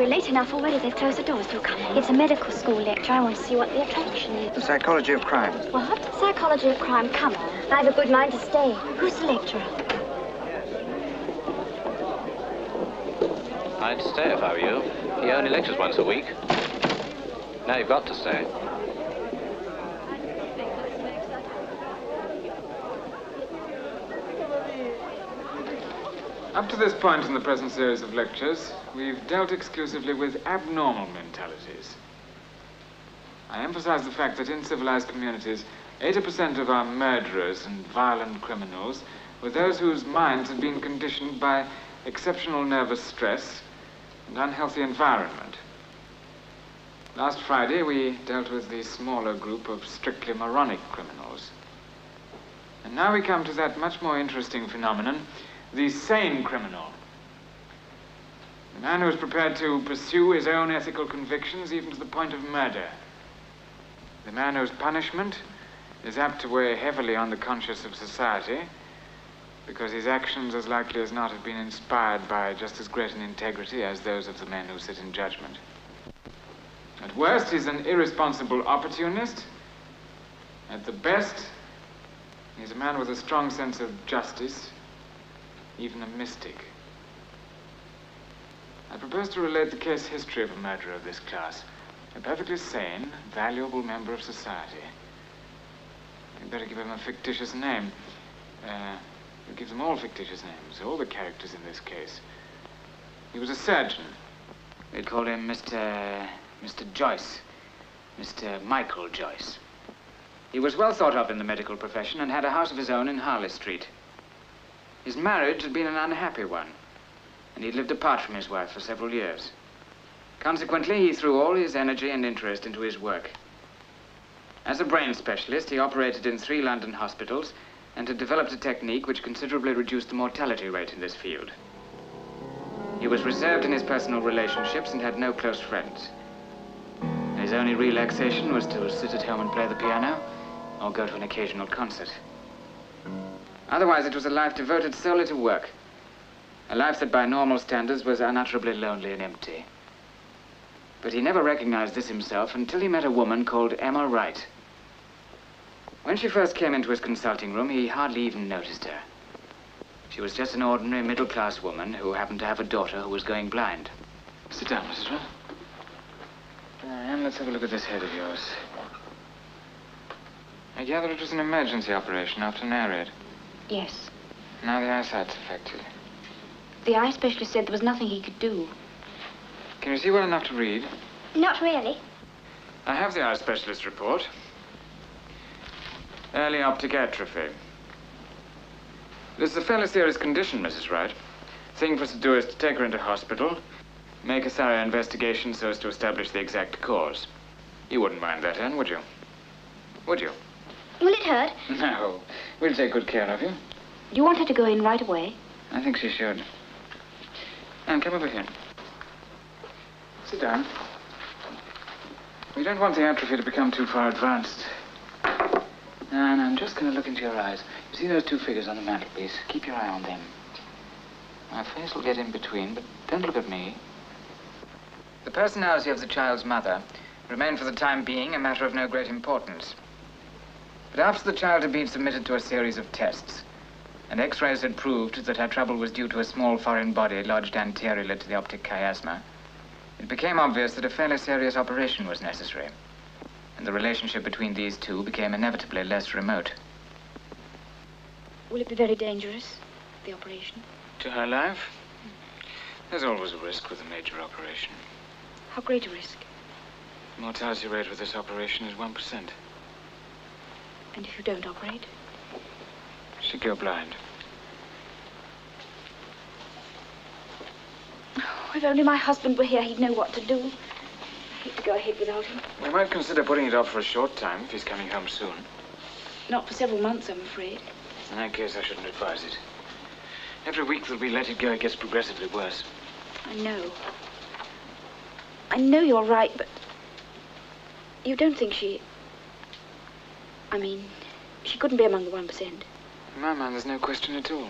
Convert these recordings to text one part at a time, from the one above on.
We're late enough already. They've closed the doors. Do come in. It's a medical school lecture. I want to see what the attraction is. The psychology of crime. What? Psychology of crime? Come on. I have a good mind to stay. Who's the lecturer? I'd stay if I were you. He only lectures once a week. Now you've got to stay. Up to this point in the present series of lectures, we've dealt exclusively with abnormal mentalities. I emphasize the fact that in civilized communities, 80% of our murderers and violent criminals were those whose minds had been conditioned by exceptional nervous stress and unhealthy environment. Last Friday, we dealt with the smaller group of strictly moronic criminals. And now we come to that much more interesting phenomenon, the sane criminal. The man who is prepared to pursue his own ethical convictions even to the point of murder. The man whose punishment is apt to weigh heavily on the conscience of society because his actions as likely as not have been inspired by just as great an integrity as those of the men who sit in judgment. At worst, he's an irresponsible opportunist. At the best, he's a man with a strong sense of justice, even a mystic. I propose to relate the case history of a murderer of this class. A perfectly sane, valuable member of society. You'd better give him a fictitious name. We'll give them all fictitious names, all the characters in this case. He was a surgeon. They called him Mr. Joyce. Mr. Michael Joyce. He was well thought of in the medical profession and had a house of his own in Harley Street. His marriage had been an unhappy one, and he'd lived apart from his wife for several years. Consequently, he threw all his energy and interest into his work. As a brain specialist, he operated in 3 London hospitals and had developed a technique which considerably reduced the mortality rate in this field. He was reserved in his personal relationships and had no close friends. His only relaxation was to sit at home and play the piano or go to an occasional concert. Otherwise, it was a life devoted solely to work. A life that by normal standards was unutterably lonely and empty. But he never recognized this himself until he met a woman called Emma Wright. When she first came into his consulting room, he hardly even noticed her. She was just an ordinary middle-class woman who happened to have a daughter who was going blind. Sit down, Mrs. Wright. And let's have a look at this head of yours. I gather it was an emergency operation after an air raid. Yes. Now the eyesight's affected. The eye specialist said there was nothing he could do. Can you see well enough to read? Not really. I have the eye specialist report. Early optic atrophy. This is a fairly serious condition, Mrs. Wright. Thing for us to do is to take her into hospital, make a thorough investigation so as to establish the exact cause. You wouldn't mind that, Anne, would you? Would you? Will it hurt? No. We'll take good care of you. Do you want her to go in right away? I think she should. Anne, come over here. Sit down. We don't want the atrophy to become too far advanced. And I'm just going to look into your eyes. You see those 2 figures on the mantelpiece? Keep your eye on them. My face will get in between, but don't look at me. The personality of the child's mother remained for the time being a matter of no great importance. But after the child had been submitted to a series of tests, and X-rays had proved that her trouble was due to a small foreign body lodged anteriorly to the optic chiasma, it became obvious that a fairly serious operation was necessary, and the relationship between these two became inevitably less remote. Will it be very dangerous, the operation? To her life? There's always a risk with a major operation. How great a risk? The mortality rate with this operation is 1%. And if you don't operate? She'd go blind. Oh, if only my husband were here, he'd know what to do. I hate to go ahead without him. We might consider putting it off for a short time if he's coming home soon. Not for several months, I'm afraid. In that case, I shouldn't advise it. Every week that we let it go, it gets progressively worse. I know. I know you're right, but you don't think she... I mean, she couldn't be among the 1%. In my mind, there's no question at all.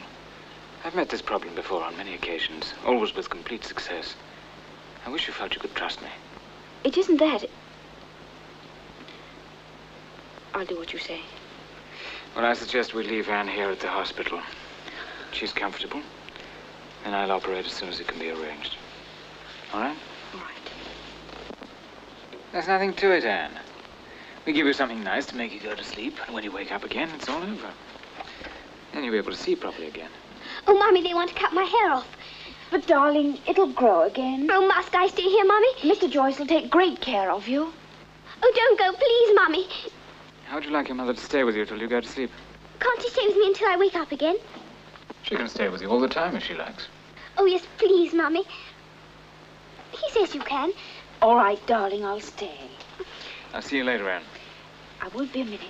I've met this problem before on many occasions, always with complete success. I wish you felt you could trust me. It isn't that. I'll do what you say. Well, I suggest we leave Anne here at the hospital. She's comfortable, and I'll operate as soon as it can be arranged. All right? All right. There's nothing to it, Anne. We give you something nice to make you go to sleep, and when you wake up again, it's all over. Then you'll be able to see properly again. Oh, Mummy, they want to cut my hair off. But, darling, it'll grow again. Oh, must I stay here, Mummy? Mr. Joyce will take great care of you. Oh, don't go, please, Mummy. How would you like your mother to stay with you till you go to sleep? Can't she stay with me until I wake up again? She can stay with you all the time if she likes. Oh, yes, please, Mummy. He says you can. All right, darling, I'll stay. I'll see you later, Anne. I won't be a minute.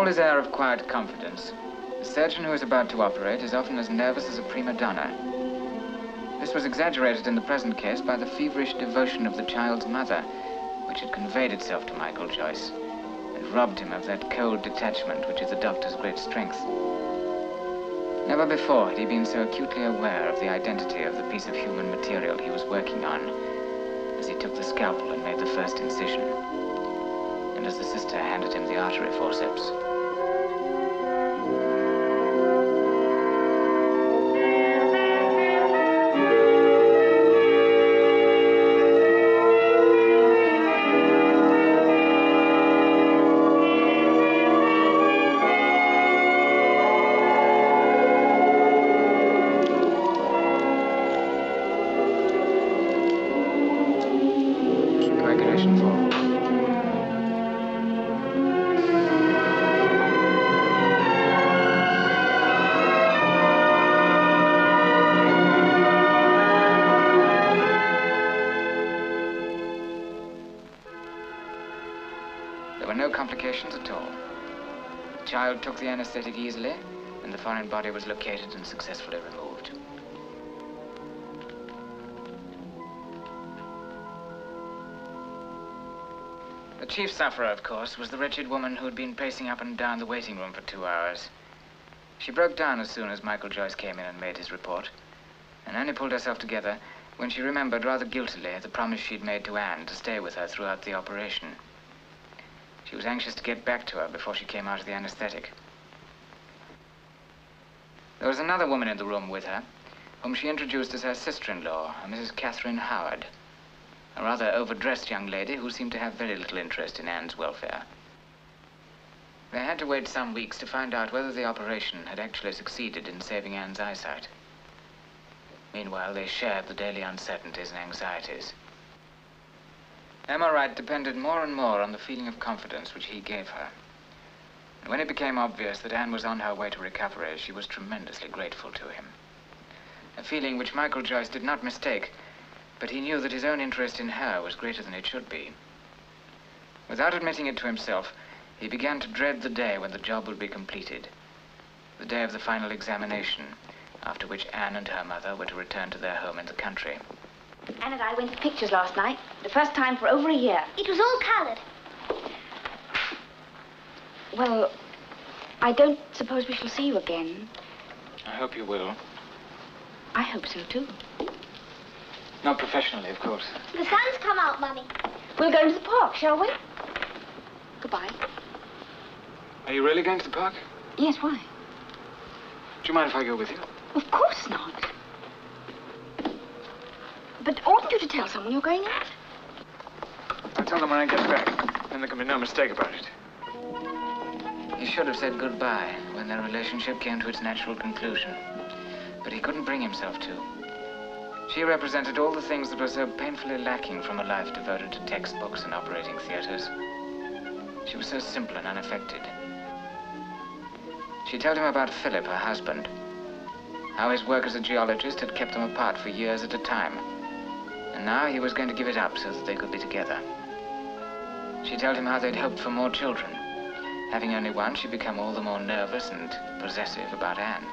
His air of quiet confidence, the surgeon who is about to operate is often as nervous as a prima donna. This was exaggerated in the present case by the feverish devotion of the child's mother, which had conveyed itself to Michael Joyce and robbed him of that cold detachment which is a doctor's great strength. Never before had he been so acutely aware of the identity of the piece of human material he was working on as he took the scalpel and made the first incision, and as the sister handed him the artery forceps. Complications at all. The child took the anesthetic easily, and the foreign body was located and successfully removed. The chief sufferer, of course, was the wretched woman who had been pacing up and down the waiting room for 2 hours. She broke down as soon as Michael Joyce came in and made his report, and only pulled herself together when she remembered rather guiltily the promise she'd made to Anne to stay with her throughout the operation. She was anxious to get back to her before she came out of the anesthetic. There was another woman in the room with her, whom she introduced as her sister-in-law, a Mrs. Catherine Howard, a rather overdressed young lady who seemed to have very little interest in Anne's welfare. They had to wait some weeks to find out whether the operation had actually succeeded in saving Anne's eyesight. Meanwhile, they shared the daily uncertainties and anxieties. Emma Wright depended more and more on the feeling of confidence which he gave her. And when it became obvious that Anne was on her way to recovery, she was tremendously grateful to him. A feeling which Michael Joyce did not mistake, But he knew that his own interest in her was greater than it should be. Without admitting it to himself, he began to dread the day when the job would be completed. The day of the final examination, after which Anne and her mother were to return to their home in the country. Anne and I went to the pictures last night. The first time for over a year. It was all coloured. Well, I don't suppose we shall see you again. I hope you will. I hope so, too. Not professionally, of course. The sun's come out, Mummy. We'll go to the park, shall we? Goodbye. Are you really going to the park? Yes, why? Do you mind if I go with you? Of course not. But oughtn't you to tell someone you're going out? I'll tell them when I get back. Then there can be no mistake about it. He should have said goodbye when their relationship came to its natural conclusion. But he couldn't bring himself to. She represented all the things that were so painfully lacking from a life devoted to textbooks and operating theaters. She was so simple and unaffected. She told him about Philip, her husband. How his work as a geologist had kept them apart for years at a time. And now he was going to give it up so that they could be together. She told him how they'd hoped for more children. Having only one, she'd become all the more nervous and possessive about Anne.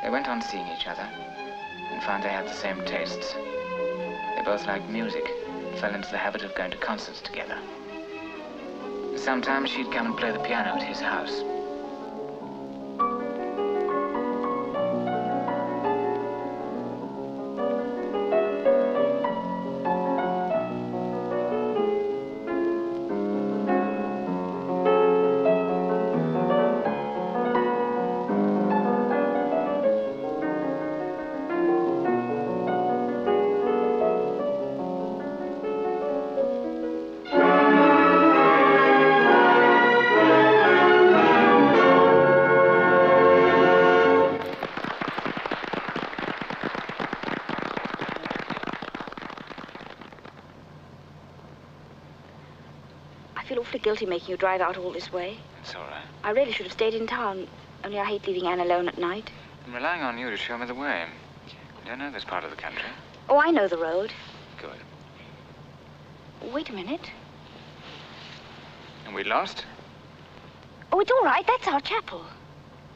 They went on seeing each other and found they had the same tastes. They both liked music and fell into the habit of going to concerts together. Sometimes she'd come and play the piano at his house. Guilty making you drive out all this way. It's all right. I really should have stayed in town, only I hate leaving Anne alone at night. I'm relying on you to show me the way. I don't know this part of the country. Oh, I know the road. Good. Wait a minute. And we lost? Oh, it's all right. That's our chapel.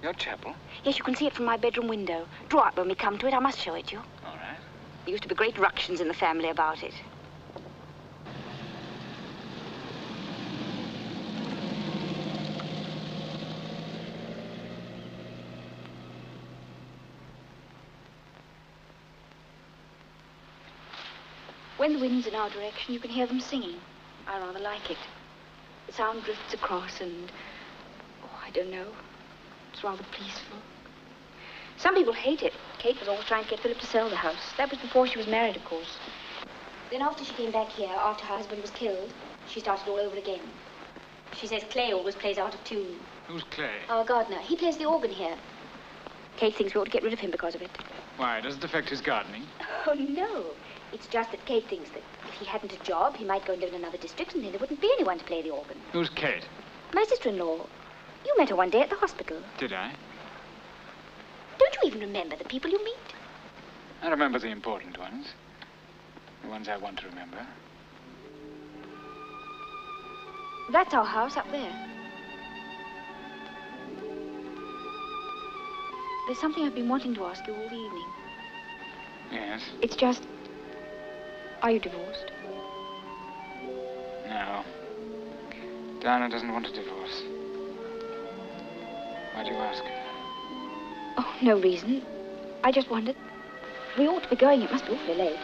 Your chapel? Yes, you can see it from my bedroom window. Draw out when we come to it. I must show it you. All right. There used to be great ructions in the family about it. When the wind's in our direction, you can hear them singing. I rather like it. The sound drifts across and, oh, I don't know. It's rather peaceful. Some people hate it. Kate was always trying to get Philip to sell the house. That was before she was married, of course. Then after she came back here, after her husband was killed, she started all over again. She says Clay always plays out of tune. Who's Clay? Our gardener. He plays the organ here. Kate thinks we ought to get rid of him because of it. Why, does it affect his gardening? Oh, no. It's just that Kate thinks that if he hadn't a job, he might go and live in another district, and then there wouldn't be anyone to play the organ. Who's Kate? My sister-in-law. You met her one day at the hospital. Did I? Don't you even remember the people you meet? I remember the important ones. The ones I want to remember. That's our house up there. There's something I've been wanting to ask you all the evening. Yes? It's just, are you divorced? No. Diana doesn't want a divorce. Why do you ask? Oh, no reason. I just wondered. We ought to be going. It must be awfully late.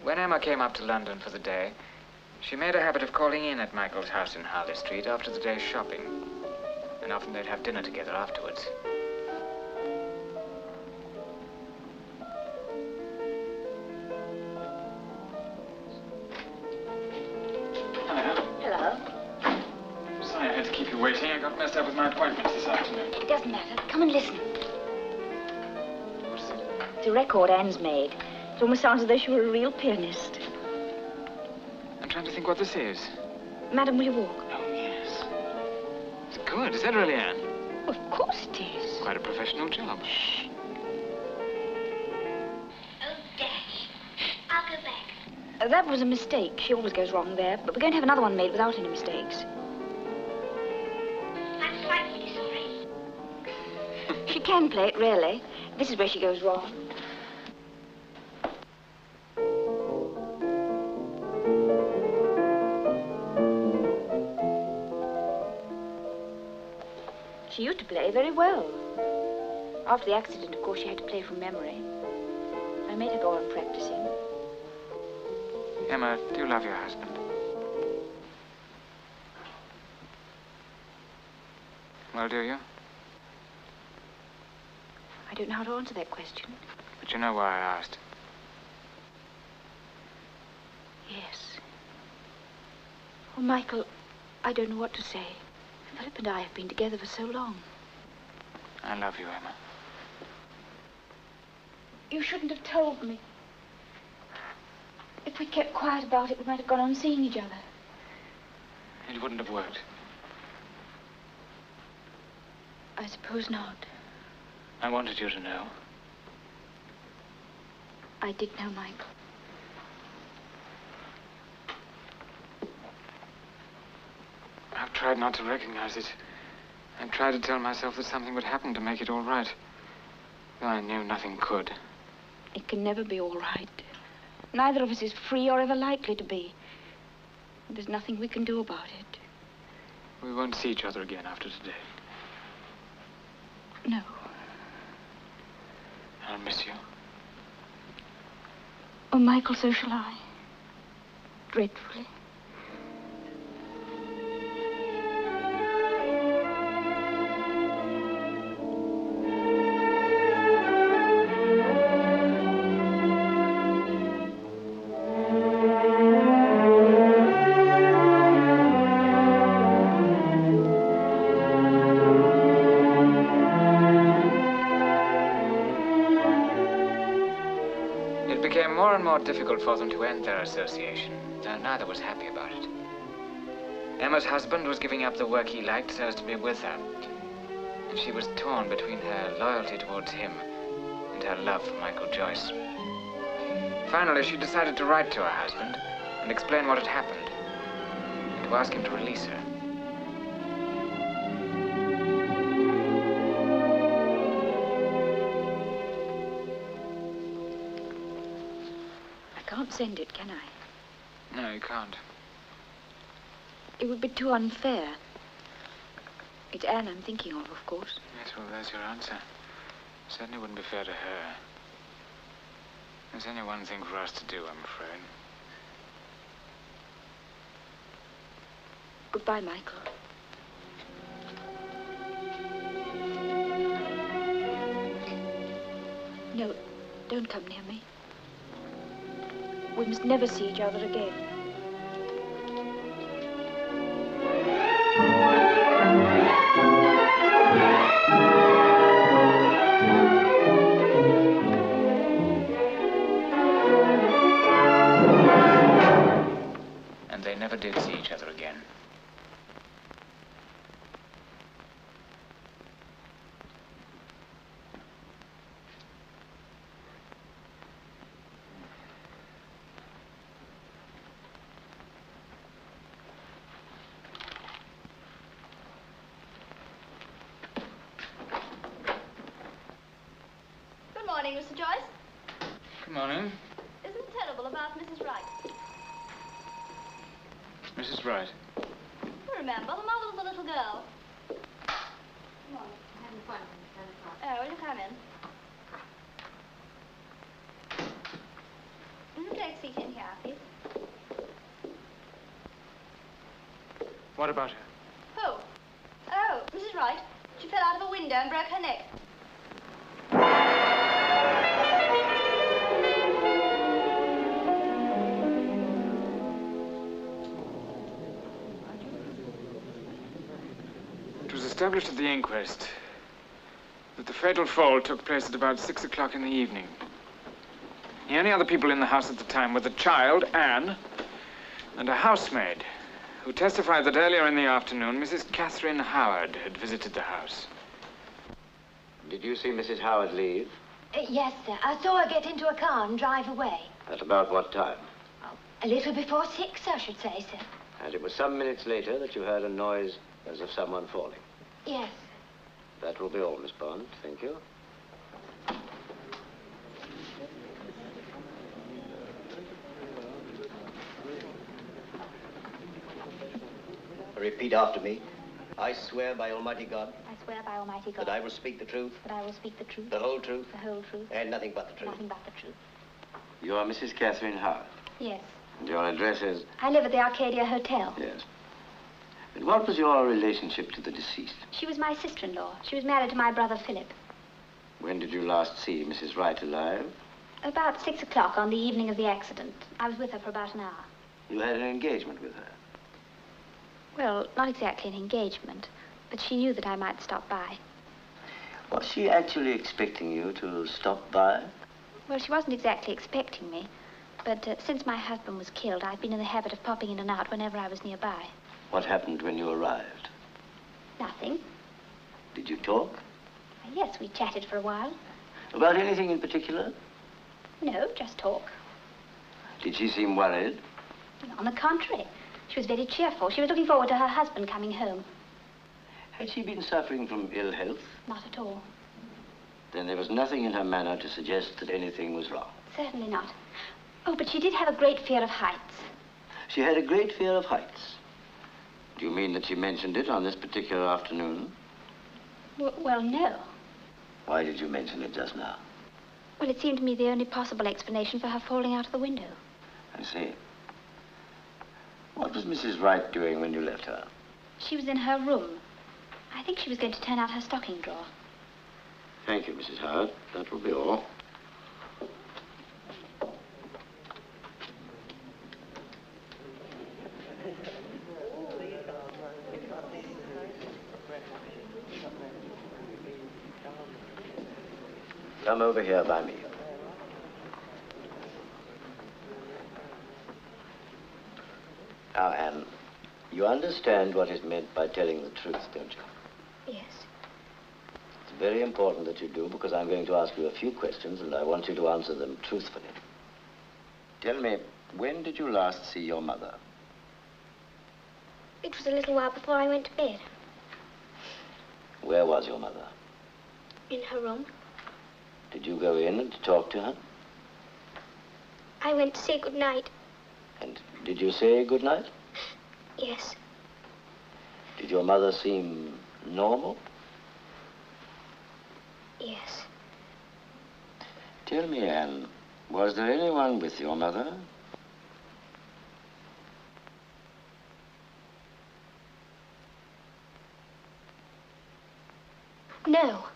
When Emma came up to London for the day, she made a habit of calling in at Michael's house in Harley Street after the day's shopping. And often they'd have dinner together afterwards. Hello. Hello. Sorry I had to keep you waiting. I got messed up with my appointments this afternoon. It doesn't matter. Come and listen. What is it? It's a record Anne's made. It almost sounds as though she were a real pianist. I'm trying to think what this is. Madam, will you walk? It's good. Is that really Anne? Of course it is. Quite a professional job. Shh. Oh, dash. I'll go back. That was a mistake. She always goes wrong there. But we're going to have another one made without any mistakes. I'm frightfully sorry. She can play it, really. This is where she goes wrong. She used to play very well. After the accident, of course, she had to play from memory. I made her go on practicing. Emma, do you love your husband? Well, do you? I don't know how to answer that question. But you know why I asked. Yes. Oh, Michael, I don't know what to say. Philip and I have been together for so long. I love you, Emma. You shouldn't have told me. If we'd kept quiet about it, we might have gone on seeing each other. It wouldn't have worked. I suppose not. I wanted you to know. I did know, Michael. I've tried not to recognize it. I've tried to tell myself that something would happen to make it all right. Though I knew nothing could. It can never be all right. Neither of us is free or ever likely to be. There's nothing we can do about it. We won't see each other again after today. No. I'll miss you. Oh, Michael, so shall I. Dreadfully. More difficult for them to end their association, though neither was happy about it. Emma's husband was giving up the work he liked so as to be with her, and she was torn between her loyalty towards him and her love for Michael Joyce. Finally, she decided to write to her husband and explain what had happened, and to ask him to release her. I can't send it, can I? No, you can't. It would be too unfair. It's Anne I'm thinking of course. Yes, well, there's your answer. Certainly wouldn't be fair to her. There's only one thing for us to do, I'm afraid. Goodbye, Michael. No, don't come near me. We must never see each other again. And they never did see each other again. Good morning, Mr. Joyce. Good morning. Isn't it terrible about Mrs. Wright? Mrs. Wright. You remember, the mother of the little girl. Come on, I'm having fun at 10 o'clock. Oh, will you come in? Will you take a seat in here, please? What about her? Who? Oh, Mrs. Wright. She fell out of a window and broke her neck. It was established at the inquest that the fatal fall took place at about 6 o'clock in the evening. The only other people in the house at the time were the child, Anne, and a housemaid, who testified that earlier in the afternoon, Mrs. Catherine Howard had visited the house. Did you see Mrs. Howard leave? Yes, sir. I saw her get into a car and drive away. At about what time? A little before 6, I should say, sir. And it was some minutes later that you heard a noise as of someone falling. Yes. That will be all, Miss Bond. Thank you. Repeat after me. I swear by Almighty God. I swear by Almighty God. That I will speak the truth. That I will speak the truth. The whole truth. The whole truth. And nothing but the truth. Nothing but the truth. You are Mrs. Catherine Howard. Yes. And your address is? I live at the Arcadia Hotel. Yes. And what was your relationship to the deceased? She was my sister-in-law. She was married to my brother Philip. When did you last see Mrs. Wright alive? About 6 o'clock on the evening of the accident. I was with her for about an hour. You had an engagement with her? Well, not exactly an engagement, but she knew that I might stop by. Was she actually expecting you to stop by? Well, she wasn't exactly expecting me, but since my husband was killed, I've been in the habit of popping in and out whenever I was nearby. What happened when you arrived? Nothing. Did you talk? Yes, we chatted for a while. About anything in particular? No, just talk. Did she seem worried? On the contrary, she was very cheerful. She was looking forward to her husband coming home. Had she been suffering from ill health? Not at all. Then there was nothing in her manner to suggest that anything was wrong. Certainly not. Oh, but she did have a great fear of heights. She had a great fear of heights. Do you mean that she mentioned it on this particular afternoon? Well, no. Why did you mention it just now? Well, it seemed to me the only possible explanation for her falling out of the window. I see. What was Mrs. Wright doing when you left her? She was in her room. I think she was going to turn out her stocking drawer. Thank you, Mrs. Howard. That will be all. Come over here by me. Now, Anne, you understand what is meant by telling the truth, don't you? Yes. It's very important that you do, because I'm going to ask you a few questions, and I want you to answer them truthfully. Tell me, when did you last see your mother? It was a little while before I went to bed. Where was your mother? In her room. Did you go in and talk to her? I went to say good night. And did you say good night? Yes. Did your mother seem normal? Yes. Tell me, Anne, was there anyone with your mother? No.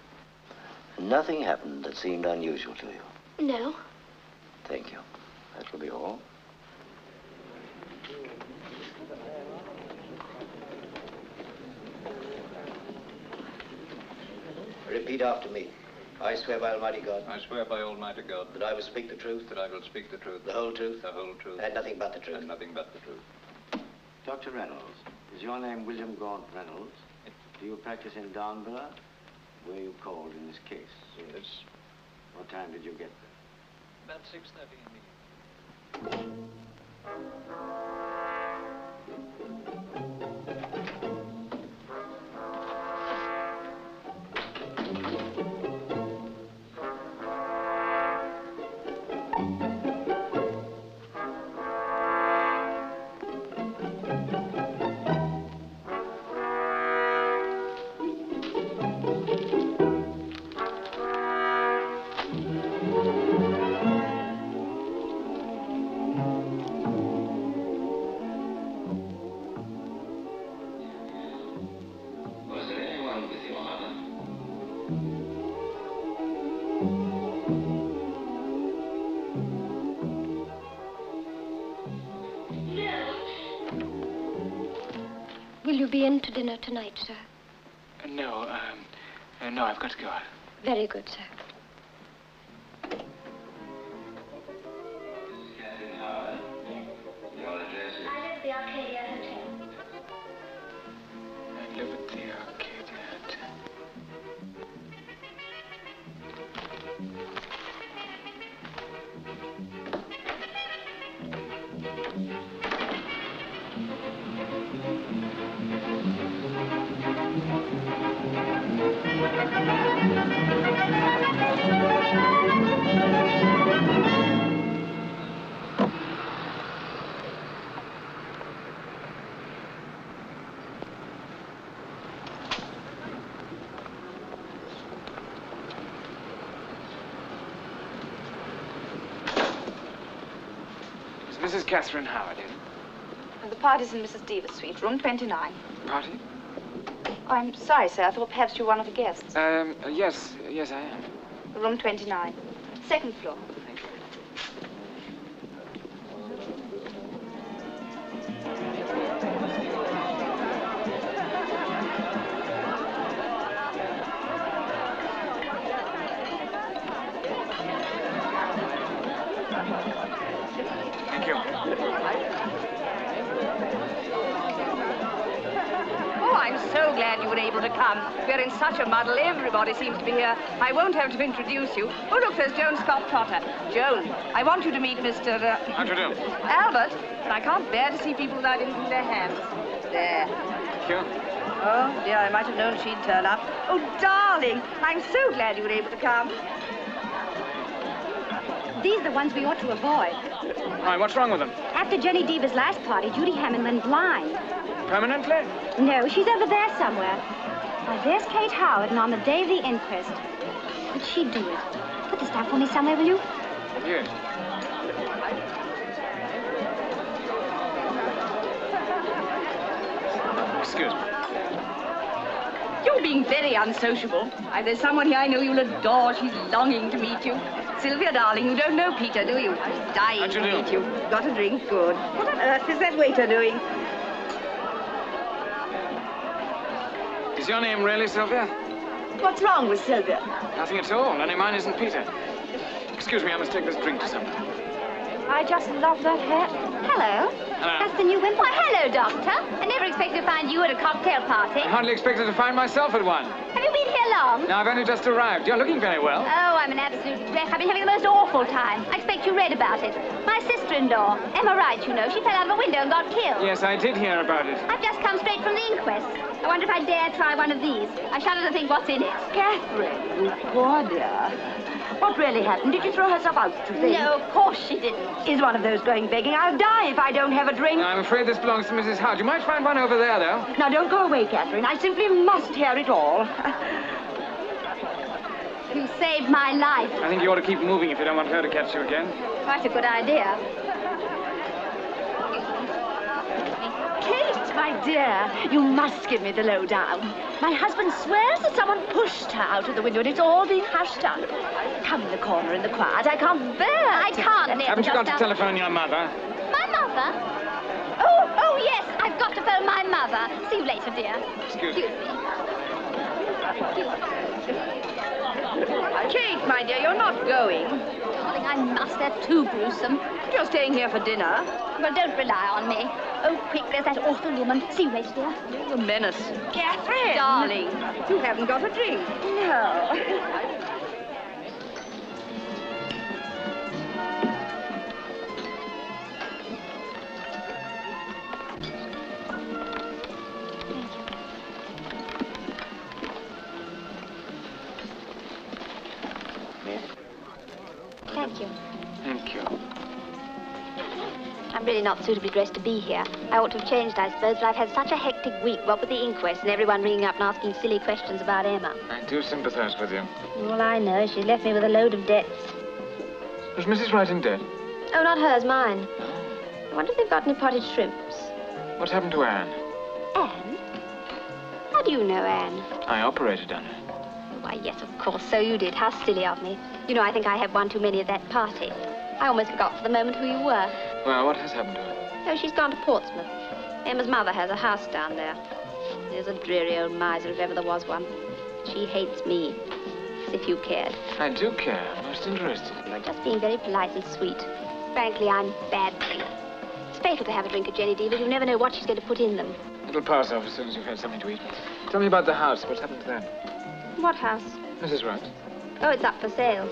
Nothing happened that seemed unusual to you? No. Thank you. That will be all. Repeat after me. I swear by Almighty God. I swear by Almighty God. That I will speak the truth. That I will speak the truth. The whole truth. The whole truth. And nothing but the truth. And nothing but the truth. Dr. Reynolds, is your name William Gaunt Reynolds? Do you practice in Downborough? Were you called in this case? Yes. What time did you get there? About 6:30 in the evening. Will you be in to dinner tonight, sir? No, no, I've got to go out. Very good, sir. Captain Howard, your address is? I live at the Arcadia Hotel. live at the arcade yet. Mrs. Catherine Howard in? The party's in Mrs. Deaver's suite, room 29. Party? Oh, I'm sorry, sir. I thought perhaps you were one of the guests. Yes, I am. Room 29. Second floor. Thank you. Thank you. Oh, I'm so glad you were able to come. We're in such a muddle. Everybody seems to be here. I won't have to introduce you. Oh, look, there's Joan Scott Trotter. Joan, I want you to meet Mr. How do you do? Albert. But I can't bear to see people without anything in their hands. There. Thank you. Oh, dear, I might have known she'd turn up. Oh, darling, I'm so glad you were able to come. These are the ones we ought to avoid. Why, what's wrong with them? After Jenny Deaver's last party, Judy Hammond went blind. Permanently? No, she's over there somewhere. Why, there's Kate Howard, and on the day of the inquest. How'd she do it? Put this down for me somewhere, will you? Yes. Excuse me. You're being very unsociable. There's someone here I know you'll adore. She's longing to meet you. Sylvia, darling, you don't know Peter, do you? He's dying to meet you. Got a drink? Good. What on earth is that waiter doing? Is your name really Sylvia? What's wrong with Sylvia? Nothing at all. Only mine isn't Peter. Excuse me, I must take this drink to someone. I just love that hat. Hello. Hello. That's the new one. Why, hello, Doctor. I never expected to find you at a cocktail party. I hardly expected to find myself at one. Have you been here long? No, I've only just arrived. You're looking very well. Oh, I'm an absolute wreck. I've been having the most awful time. I expect you read about it. My sister-in-law, Emma Wright, you know, she fell out of a window and got killed. Yes, I did hear about it. I've just come straight from the inquest. I wonder if I dare try one of these. I shudder to think what's in it. Catherine, you poor dear. What really happened? Did you throw herself out, you think? No, of course she didn't. Is one of those going begging? I'll die if I don't have a drink. I'm afraid this belongs to Mrs. Howard. You might find one over there, though. Now, don't go away, Catherine. I simply must hear it all. You saved my life. I think you ought to keep moving if you don't want her to catch you again. Quite a good idea. Kate, my dear, you must give me the lowdown. My husband swears that someone pushed her out of the window and it's all been hushed up. Come in the corner in the quiet. I can't bear I can't, Ned. Haven't you got to telephone your mother? My mother? Oh, yes, I've got to phone my mother. See you later, dear. Excuse me. Kate, my dear, you're not going. Darling, I must. They're too gruesome. You're staying here for dinner. Well, don't rely on me. Oh, quick, there's that awful woman. See you later, dear. You're a menace. Catherine! Darling, you haven't got a drink. No. Thank you. Thank you. I'm really not suitably dressed to be here. I ought to have changed, I suppose, but I've had such a hectic week, what with the inquest and everyone ringing up and asking silly questions about Emma. I do sympathize with you. All I know is she left me with a load of debts. Was Mrs. Wright in debt? Oh, not hers, mine. I wonder if they've got any potted shrimps. What's happened to Anne? Anne? How do you know Anne? I operated on her. Why, yes, of course, so you did. How silly of me. You know, I think I had one too many at that party. I almost forgot for the moment who you were. Well, what has happened to her? Oh, she's gone to Portsmouth. Emma's mother has a house down there. There's a dreary old miser, if ever there was one. She hates me, as if you cared. I do care. I'm most interested. You're just being very polite and sweet. Frankly, I'm badly. It's fatal to have a drink at Jenny Deaver's. You never know what she's going to put in them. But It'll pass off as soon as you've had something to eat. Tell me about the house. What's happened to that? What house? Mrs. Wright. Oh, it's up for sale.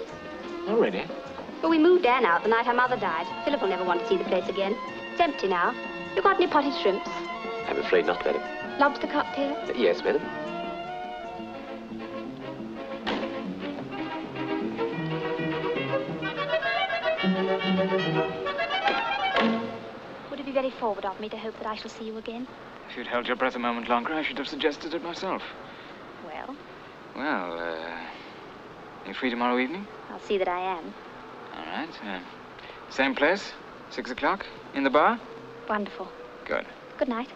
Already? Well, we moved Anne out the night her mother died. Philip will never want to see the place again. It's empty now. You got any potted shrimps? I'm afraid not, madam. Lobster cocktail? Yes, madam. Would it be very forward of me to hope that I shall see you again? If you'd held your breath a moment longer, I should have suggested it myself. Well? Well, you free tomorrow evening? I'll see that I am. All right. Same place? 6 o'clock? In the bar? Wonderful. Good. Good night.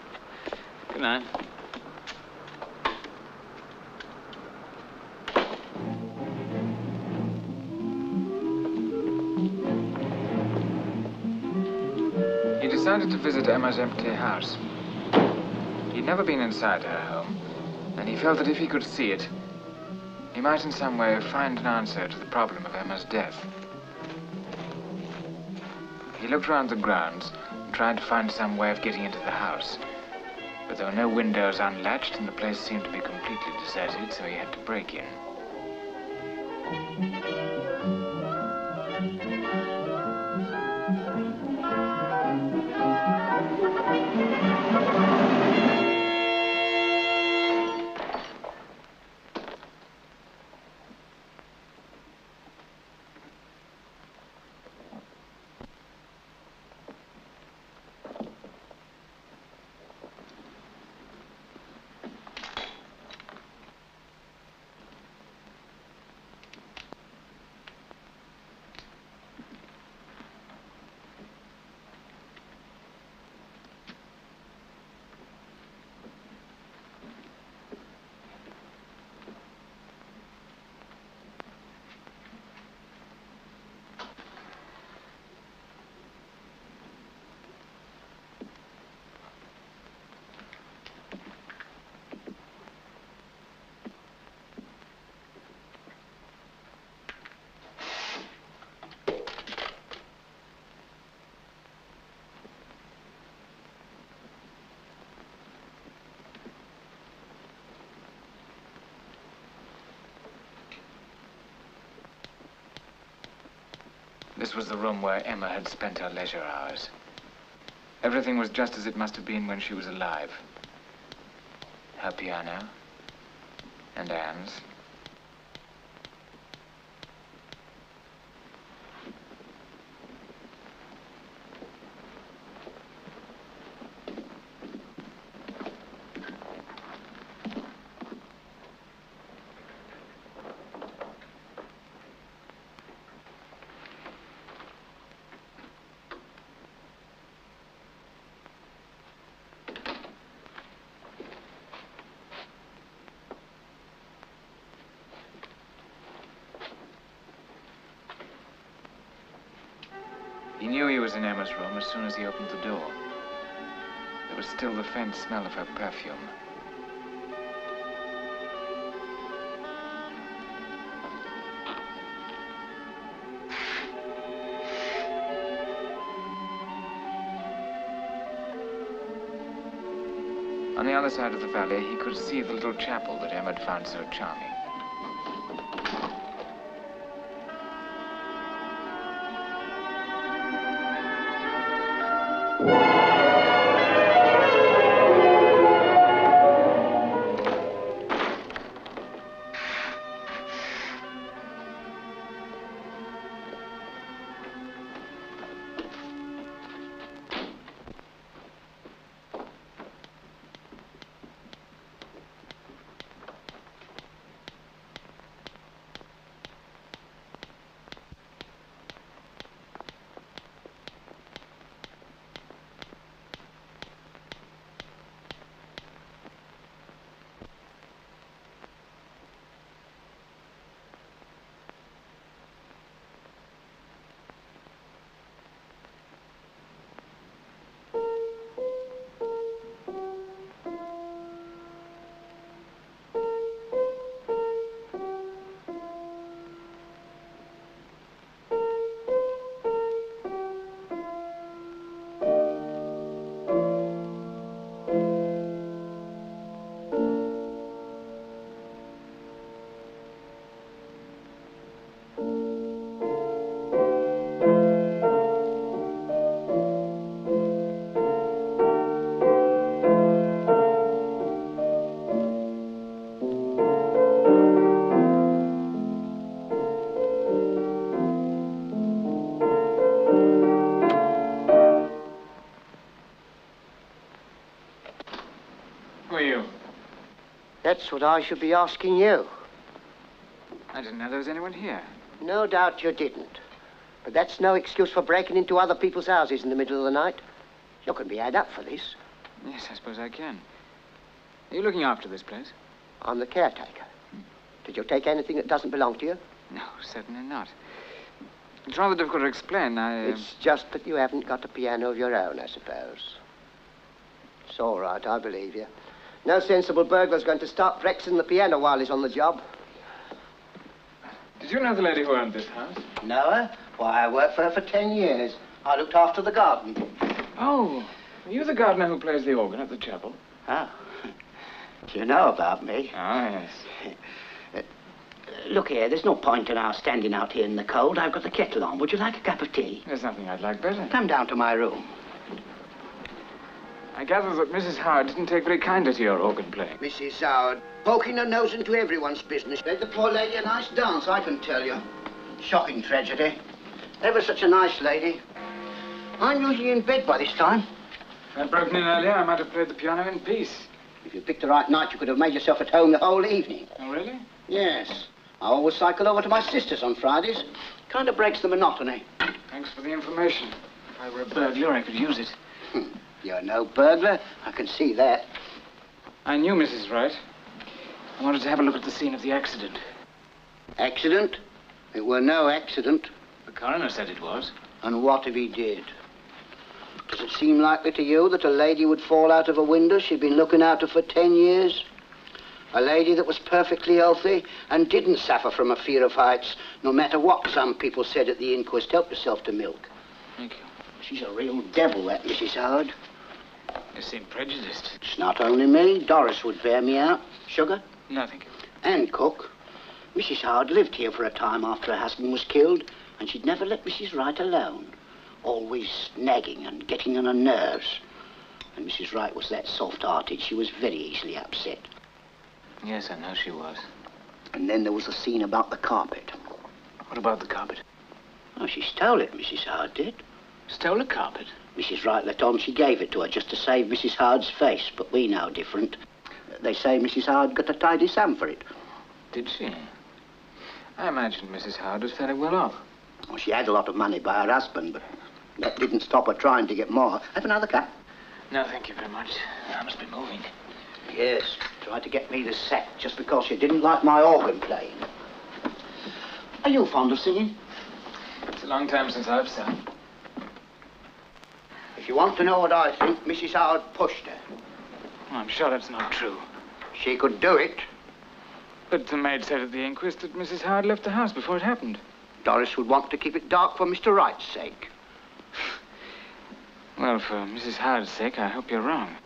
Good night. He decided to visit Emma's empty house. He'd never been inside her home, and he felt that if he could see it, he might in some way find an answer to the problem of Emma's death. He looked around the grounds and tried to find some way of getting into the house. But there were no windows unlatched, and the place seemed to be completely deserted, so he had to break in. This was the room where Emma had spent her leisure hours. Everything was just as it must have been when she was alive. Her piano and Anne's. He knew he was in Emma's room as soon as he opened the door. There was still the faint smell of her perfume. On the other side of the valley, he could see the little chapel that Emma had found so charming. That's what I should be asking you. I didn't know there was anyone here. No doubt you didn't. But that's no excuse for breaking into other people's houses in the middle of the night. You can be had up for this. Yes, I suppose I can. Are you looking after this place? I'm the caretaker. Did you take anything that doesn't belong to you? No, certainly not. It's rather difficult to explain. It's just that you haven't got a piano of your own, I suppose. It's all right, I believe you. No sensible burglar's going to start practicing the piano while he's on the job. Did you know the lady who owned this house? Know her? Why, I worked for her for 10 years. I looked after the garden. Oh, are you the gardener who plays the organ at the chapel? Ah. You know about me. Ah, yes. Look here, there's no point in our standing out here in the cold. I've got the kettle on. Would you like a cup of tea? There's nothing I'd like better. Come down to my room. I gather that Mrs. Howard didn't take very kindly to your organ playing. Mrs. Howard, poking her nose into everyone's business. Gave the poor lady a nice dance, I can tell you. Shocking tragedy. Ever such a nice lady. I'm usually in bed by this time. If I'd broken in earlier, I might have played the piano in peace. If you picked the right night, you could have made yourself at home the whole evening. Oh, really? Yes. I always cycle over to my sister's on Fridays. Kind of breaks the monotony. Thanks for the information. If I were a burglar, I could use it. You're no burglar. I can see that. I knew Mrs. Wright. I wanted to have a look at the scene of the accident. Accident? It were no accident. The coroner said it was. And what if he did? Does it seem likely to you that a lady would fall out of a window she'd been looking out of for 10 years? A lady that was perfectly healthy and didn't suffer from a fear of heights, no matter what some people said at the inquest. Help yourself to milk. Thank you. She's a real devil, that Mrs. Howard. You seem prejudiced. It's not only me. Doris would bear me out. Sugar? No, thank you. And cook. Mrs. Howard lived here for a time after her husband was killed, and she'd never let Mrs. Wright alone. Always nagging and getting on her nerves. And Mrs. Wright was that soft-hearted, she was very easily upset. Yes, I know she was. And then there was a scene about the carpet. What about the carpet? Oh, she stole it, Mrs. Howard did. Stole a carpet? Mrs. Wright let on she gave it to her just to save Mrs. Howard's face, but we know different. They say Mrs. Howard got a tidy sum for it. Did she? I imagined Mrs. Howard was fairly well off. Well, she had a lot of money by her husband, but that didn't stop her trying to get more. Have another cup? No, thank you very much. I must be moving. Yes, tried to get me the sack just because she didn't like my organ playing. Are you fond of singing? It's a long time since I've sung. If you want to know what I think, Mrs. Howard pushed her. Well, I'm sure that's not true. She could do it. But the maid said at the inquest that Mrs. Howard left the house before it happened. Doris would want to keep it dark for Mr. Wright's sake. Well, for Mrs. Howard's sake, I hope you're wrong.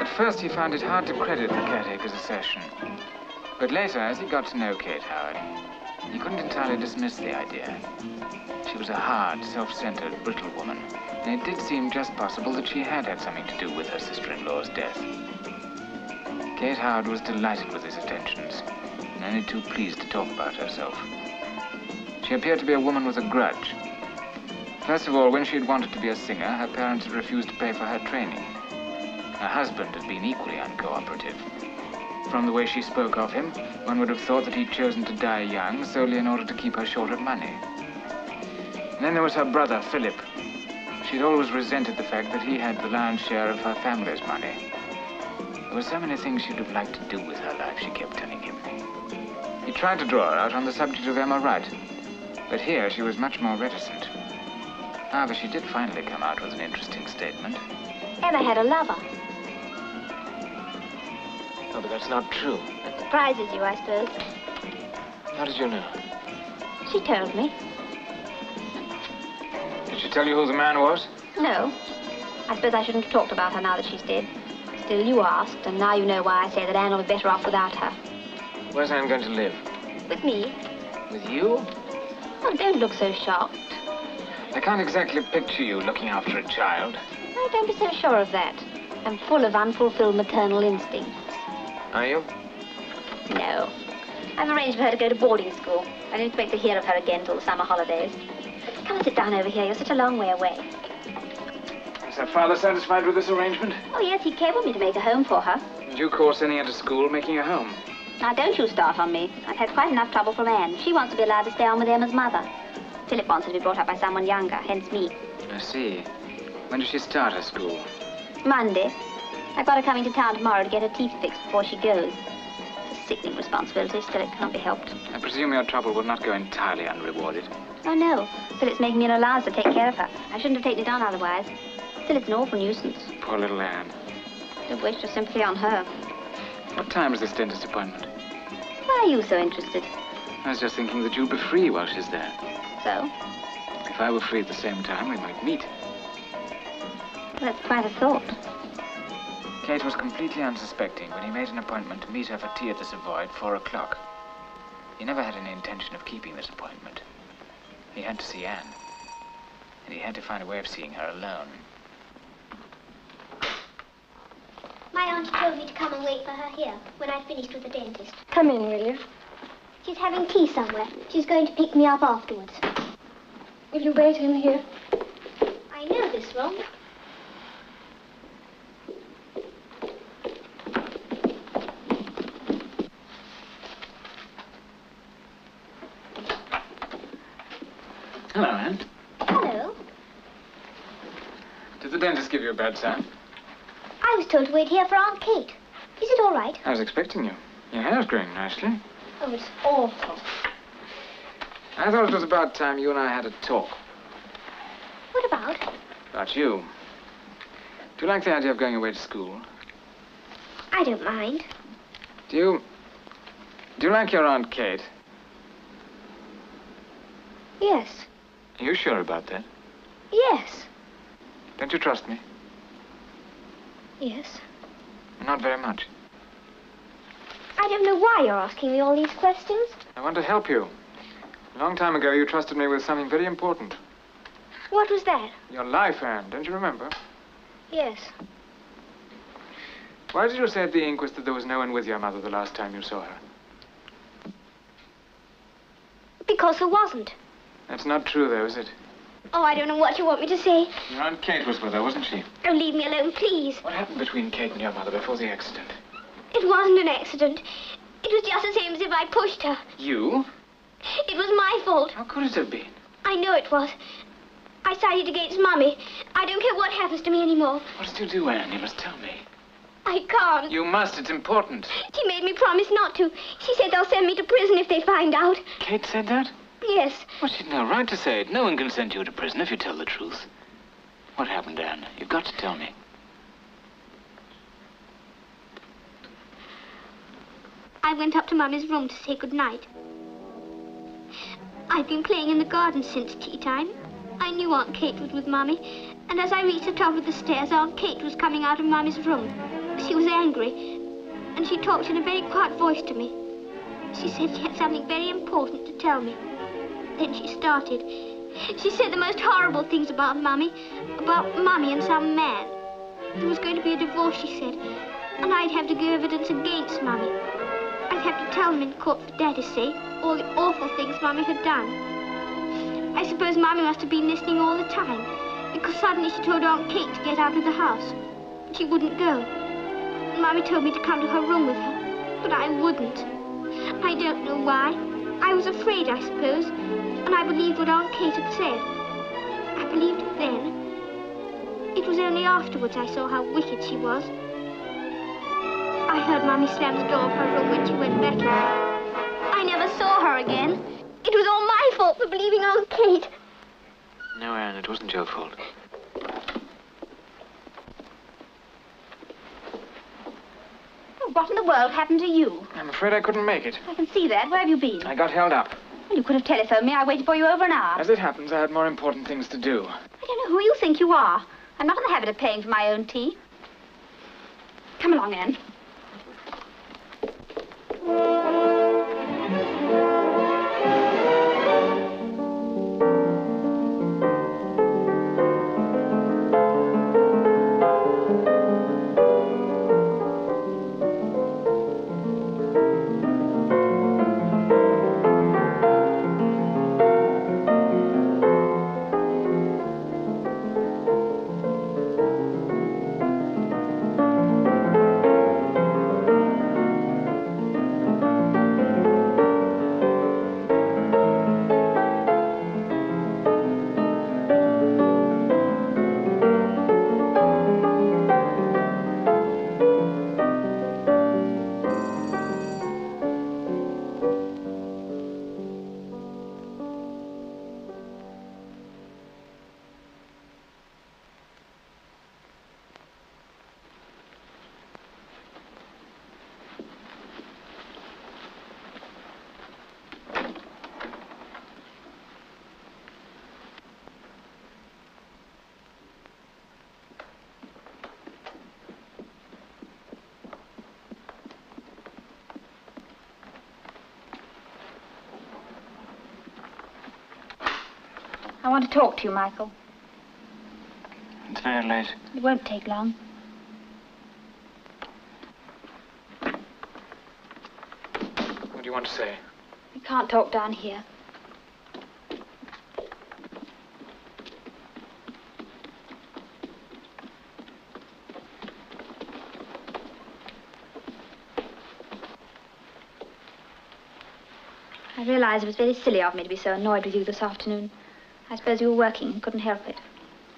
At first, he found it hard to credit the caretaker's assertion. But later, as he got to know Kate Howard, he couldn't entirely dismiss the idea. She was a hard, self-centered, brittle woman, and it did seem just possible that she had had something to do with her sister-in-law's death. Kate Howard was delighted with his attentions, and only too pleased to talk about herself. She appeared to be a woman with a grudge. First of all, when she had wanted to be a singer, her parents had refused to pay for her training. Her husband had been equally uncooperative. From the way she spoke of him, one would have thought that he'd chosen to die young solely in order to keep her short of money. And then there was her brother, Philip. She'd always resented the fact that he had the lion's share of her family's money. There were so many things she'd have liked to do with her life, she kept telling him. He tried to draw her out on the subject of Emma Wright, but here she was much more reticent. However, she did finally come out with an interesting statement. Emma had a lover. Oh, but that's not true. That surprises you, I suppose. How did you know? She told me. Did she tell you who the man was? No. I suppose I shouldn't have talked about her now that she's dead. Still, you asked, and now you know why I say that Anne will be better off without her. Where's Anne going to live? With me. With you? Oh, don't look so shocked. I can't exactly picture you looking after a child. Oh, don't be so sure of that. I'm full of unfulfilled maternal instincts. Are you? No. I've arranged for her to go to boarding school. I don't expect to hear of her again till the summer holidays. Come and sit down over here. You're such a long way away. her father satisfied with this arrangement? Oh, yes, he cabled me to make a home for her. In due course, sending her to school, making a home. Now, don't you start on me. I've had quite enough trouble from Anne. She wants to be allowed to stay on with Emma's mother. Philip wants her to be brought up by someone younger, hence me. I see. When does she start her school? Monday. I've got her coming to town tomorrow to get her teeth fixed before she goes. It's a sickening responsibility, still it can't be helped. I presume your trouble will not go entirely unrewarded. Oh, no. Philip's making me an allowance to take care of her. I shouldn't have taken it on otherwise. Still, it's an awful nuisance. Poor little Anne. Don't waste your sympathy on her. What time is this dentist appointment? Why are you so interested? I was just thinking that you'd be free while she's there. So? If I were free at the same time, we might meet. Well, that's quite a thought. Kate was completely unsuspecting when he made an appointment to meet her for tea at the Savoy at 4 o'clock. He never had any intention of keeping this appointment. He had to see Anne. And he had to find a way of seeing her alone. My auntie told me to come and wait for her here when I'd finished with the dentist. Come in, will you? She's having tea somewhere. She's going to pick me up afterwards. Will you wait in here? I know this room. Hello, Anne. Hello. Did the dentist give you a bad sign? I was told to wait here for Aunt Kate. Is it all right? I was expecting you. Your hair's growing nicely. Oh, it's awful. I thought it was about time you and I had a talk. What about? About you. Do you like the idea of going away to school? I don't mind. Do you like your Aunt Kate? Yes. Are you sure about that? Yes. Don't you trust me? Yes. Not very much. I don't know why you're asking me all these questions. I want to help you. A long time ago, you trusted me with something very important. What was that? Your life, Anne. Don't you remember? Yes. Why did you say at the inquest that there was no one with your mother the last time you saw her? Because there wasn't. That's not true, though, is it? Oh, I don't know what you want me to say. Your Aunt Kate was with her, wasn't she? Oh, leave me alone, please. What happened between Kate and your mother before the accident? It wasn't an accident. It was just the same as if I pushed her. You? It was my fault. How could it have been? I know it was. I sided against Mummy. I don't care what happens to me anymore. What did you do, Anne? You must tell me. I can't. You must. It's important. She made me promise not to. She said they'll send me to prison if they find out. Kate said that? Yes. Well, she'd no right to say it. No one can send you to prison if you tell the truth. What happened, Anne? You've got to tell me. I went up to Mummy's room to say goodnight. I'd been playing in the garden since tea time. I knew Aunt Kate was with Mummy, and as I reached the top of the stairs, Aunt Kate was coming out of Mummy's room. She was angry, and she talked in a very quiet voice to me. She said she had something very important to tell me. Then she started. She said the most horrible things about Mummy and some man. There was going to be a divorce, she said, and I'd have to give evidence against Mummy. I'd have to tell them in court for Daddy's sake all the awful things Mummy had done. I suppose Mummy must have been listening all the time, because suddenly she told Aunt Kate to get out of the house. But she wouldn't go. Mummy told me to come to her room with her, but I wouldn't. I don't know why. I was afraid, I suppose, and I believed what Aunt Kate had said. I believed it then. It was only afterwards I saw how wicked she was. I heard Mummy slam the door of her room when she went back in. I never saw her again. It was all my fault for believing Aunt Kate. No, Anne, it wasn't your fault. What in the world happened to you? I'm afraid I couldn't make it. I can see that. Where have you been? I got held up. Well, you could have telephoned me. I waited for you over an hour. As it happens, I had more important things to do. I don't know who you think you are. I'm not in the habit of paying for my own tea. Come along, Anne. I want to talk to you, Michael. It's very late. It won't take long. What do you want to say? We can't talk down here. I realize it was very silly of me to be so annoyed with you this afternoon. I suppose you were working and couldn't help it.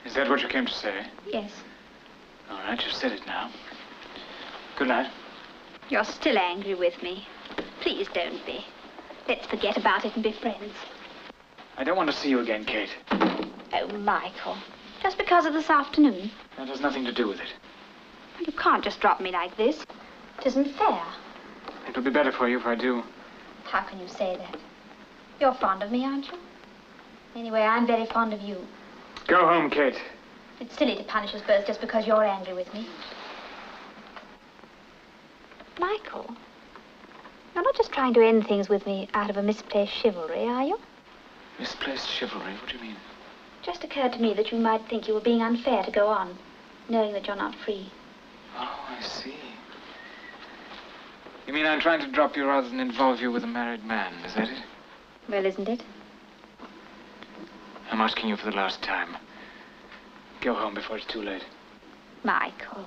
Is that what you came to say? Yes. All right, you've said it now. Good night. You're still angry with me. Please don't be. Let's forget about it and be friends. I don't want to see you again, Kate. Oh, Michael. Just because of this afternoon? That has nothing to do with it. You can't just drop me like this. It isn't fair. It'll be better for you if I do. How can you say that? You're fond of me, aren't you? Anyway, I'm very fond of you. Go home, Kate. It's silly to punish us both just because you're angry with me. Michael, you're not just trying to end things with me out of a misplaced chivalry, are you? Misplaced chivalry? What do you mean? It just occurred to me that you might think you were being unfair to go on, knowing that you're not free. Oh, I see. You mean I'm trying to drop you rather than involve you with a married man, is that it? Well, isn't it? I'm asking you for the last time. Go home before it's too late. Michael.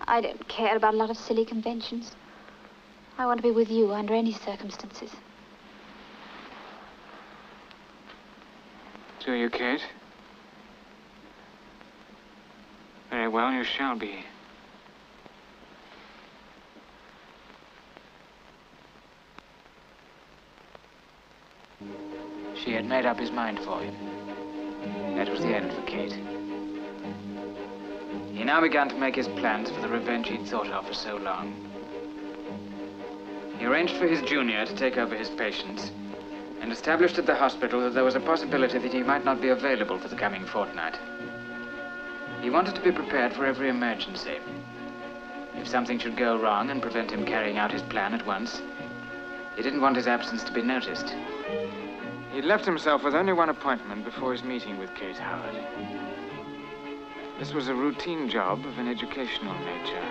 I don't care about a lot of silly conventions. I want to be with you under any circumstances. Do you, Kate? Very well, you shall be. She had made up his mind for him. That was the end for Kate. He now began to make his plans for the revenge he'd thought of for so long. He arranged for his junior to take over his patients and established at the hospital that there was a possibility that he might not be available for the coming fortnight. He wanted to be prepared for every emergency. If something should go wrong and prevent him carrying out his plan at once, he didn't want his absence to be noticed. He'd left himself with only one appointment before his meeting with Kate Howard. This was a routine job of an educational nature,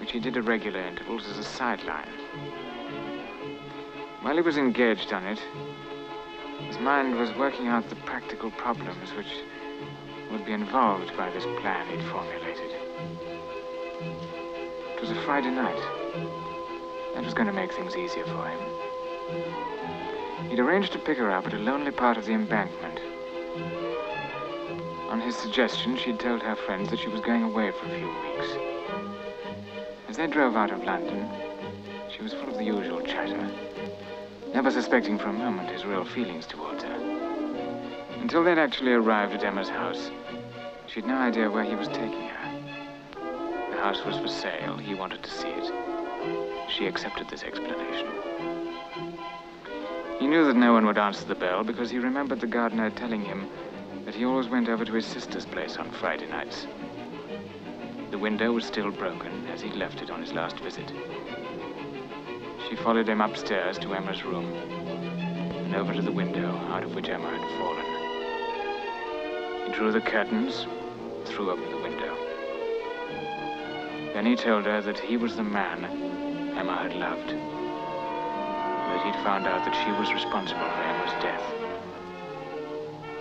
which he did at regular intervals as a sideline. While he was engaged on it, his mind was working out the practical problems which would be involved by this plan he'd formulated. It was a Friday night. That was going to make things easier for him. He'd arranged to pick her up at a lonely part of the embankment. On his suggestion, she'd told her friends that she was going away for a few weeks. As they drove out of London, she was full of the usual chatter, never suspecting for a moment his real feelings towards her. Until they'd actually arrived at Emma's house, she'd no idea where he was taking her. The house was for sale. He wanted to see it. She accepted this explanation. He knew that no one would answer the bell because he remembered the gardener telling him that he always went over to his sister's place on Friday nights. The window was still broken as he'd left it on his last visit. She followed him upstairs to Emma's room and over to the window out of which Emma had fallen. He drew the curtains, threw open the window. Then he told her that he was the man Emma had loved, that he'd found out that she was responsible for Emma's death.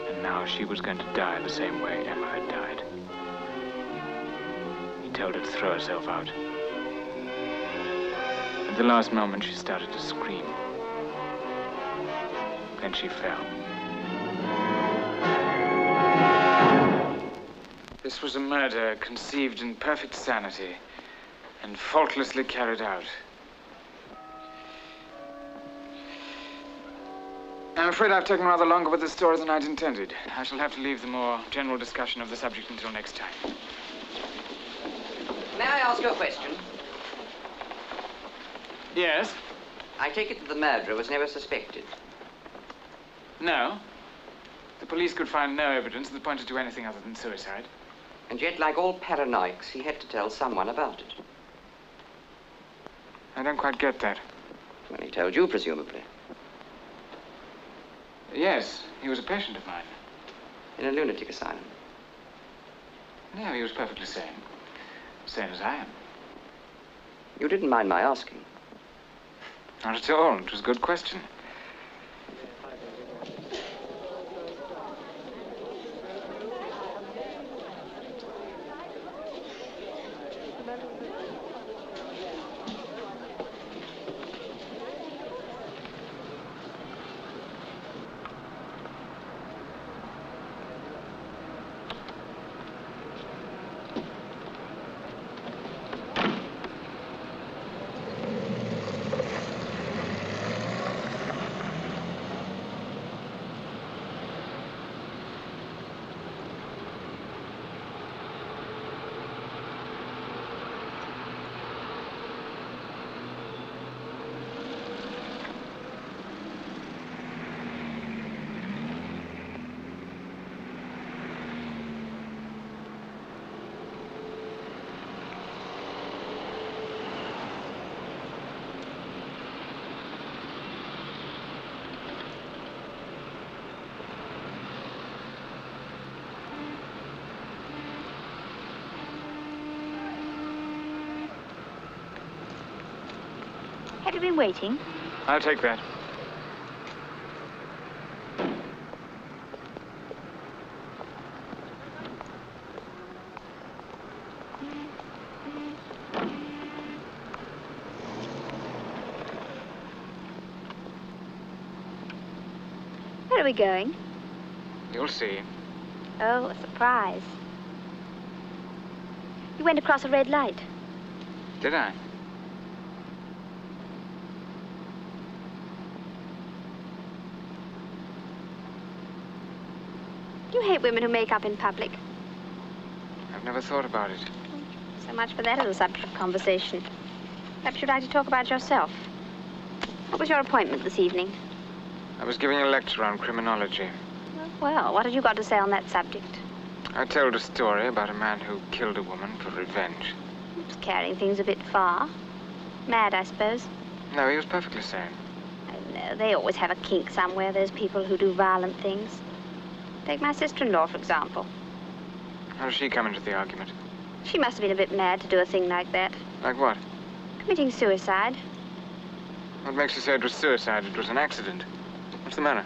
And now she was going to die the same way Emma had died. He told her to throw herself out. At the last moment, she started to scream. Then she fell. This was a murder conceived in perfect sanity and faultlessly carried out. I'm afraid I've taken rather longer with this story than I'd intended. I shall have to leave the more general discussion of the subject until next time. May I ask you a question? Yes? I take it that the murderer was never suspected. No. The police could find no evidence that pointed to anything other than suicide. And yet, like all paranoics, he had to tell someone about it. I don't quite get that. Well, he told you, presumably. Yes, he was a patient of mine. In a lunatic asylum. No, he was perfectly sane. Sane as I am. You didn't mind my asking. Not at all. It was a good question. Have you been waiting? I'll take that. Where are we going? You'll see. Oh, a surprise. You went across a red light. Did I? You hate women who make up in public. I've never thought about it. So much for that as a subject of conversation. Perhaps you'd like to talk about yourself. What was your appointment this evening? I was giving a lecture on criminology. Well, what have you got to say on that subject? I told a story about a man who killed a woman for revenge. He was carrying things a bit far. Mad, I suppose. No, he was perfectly sane. Oh, no, they always have a kink somewhere, those people who do violent things. Take my sister-in-law, for example. How does she come into the argument? She must have been a bit mad to do a thing like that. Like what? Committing suicide. What makes you say it was suicide? It was an accident. What's the matter?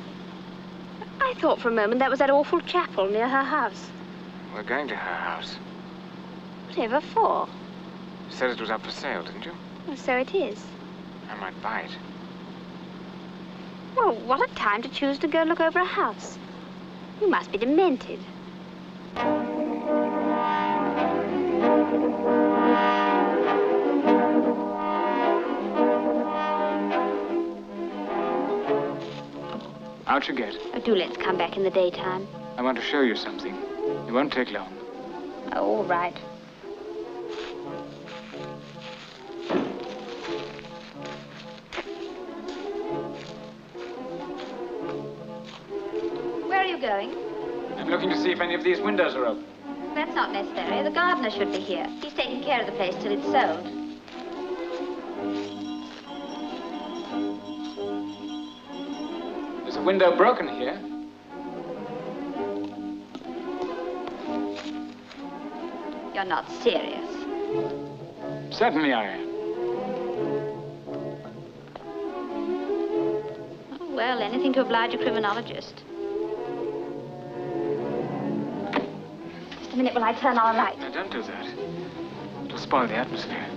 I thought for a moment that was that awful chapel near her house. We're going to her house. Whatever for? You said it was up for sale, didn't you? Well, so it is. I might buy it. Well, what a time to choose to go look over a house. You must be demented. Out you get. Oh, do let's come back in the daytime. I want to show you something. It won't take long. Oh, all right. Where are you going? I'm looking to see if any of these windows are open. That's not necessary. The gardener should be here. He's taking care of the place till it's sold. There's a window broken here. You're not serious. Certainly I am. Oh, well, anything to oblige a criminologist. Just a minute while I turn on a light. No, don't do that. It'll spoil the atmosphere.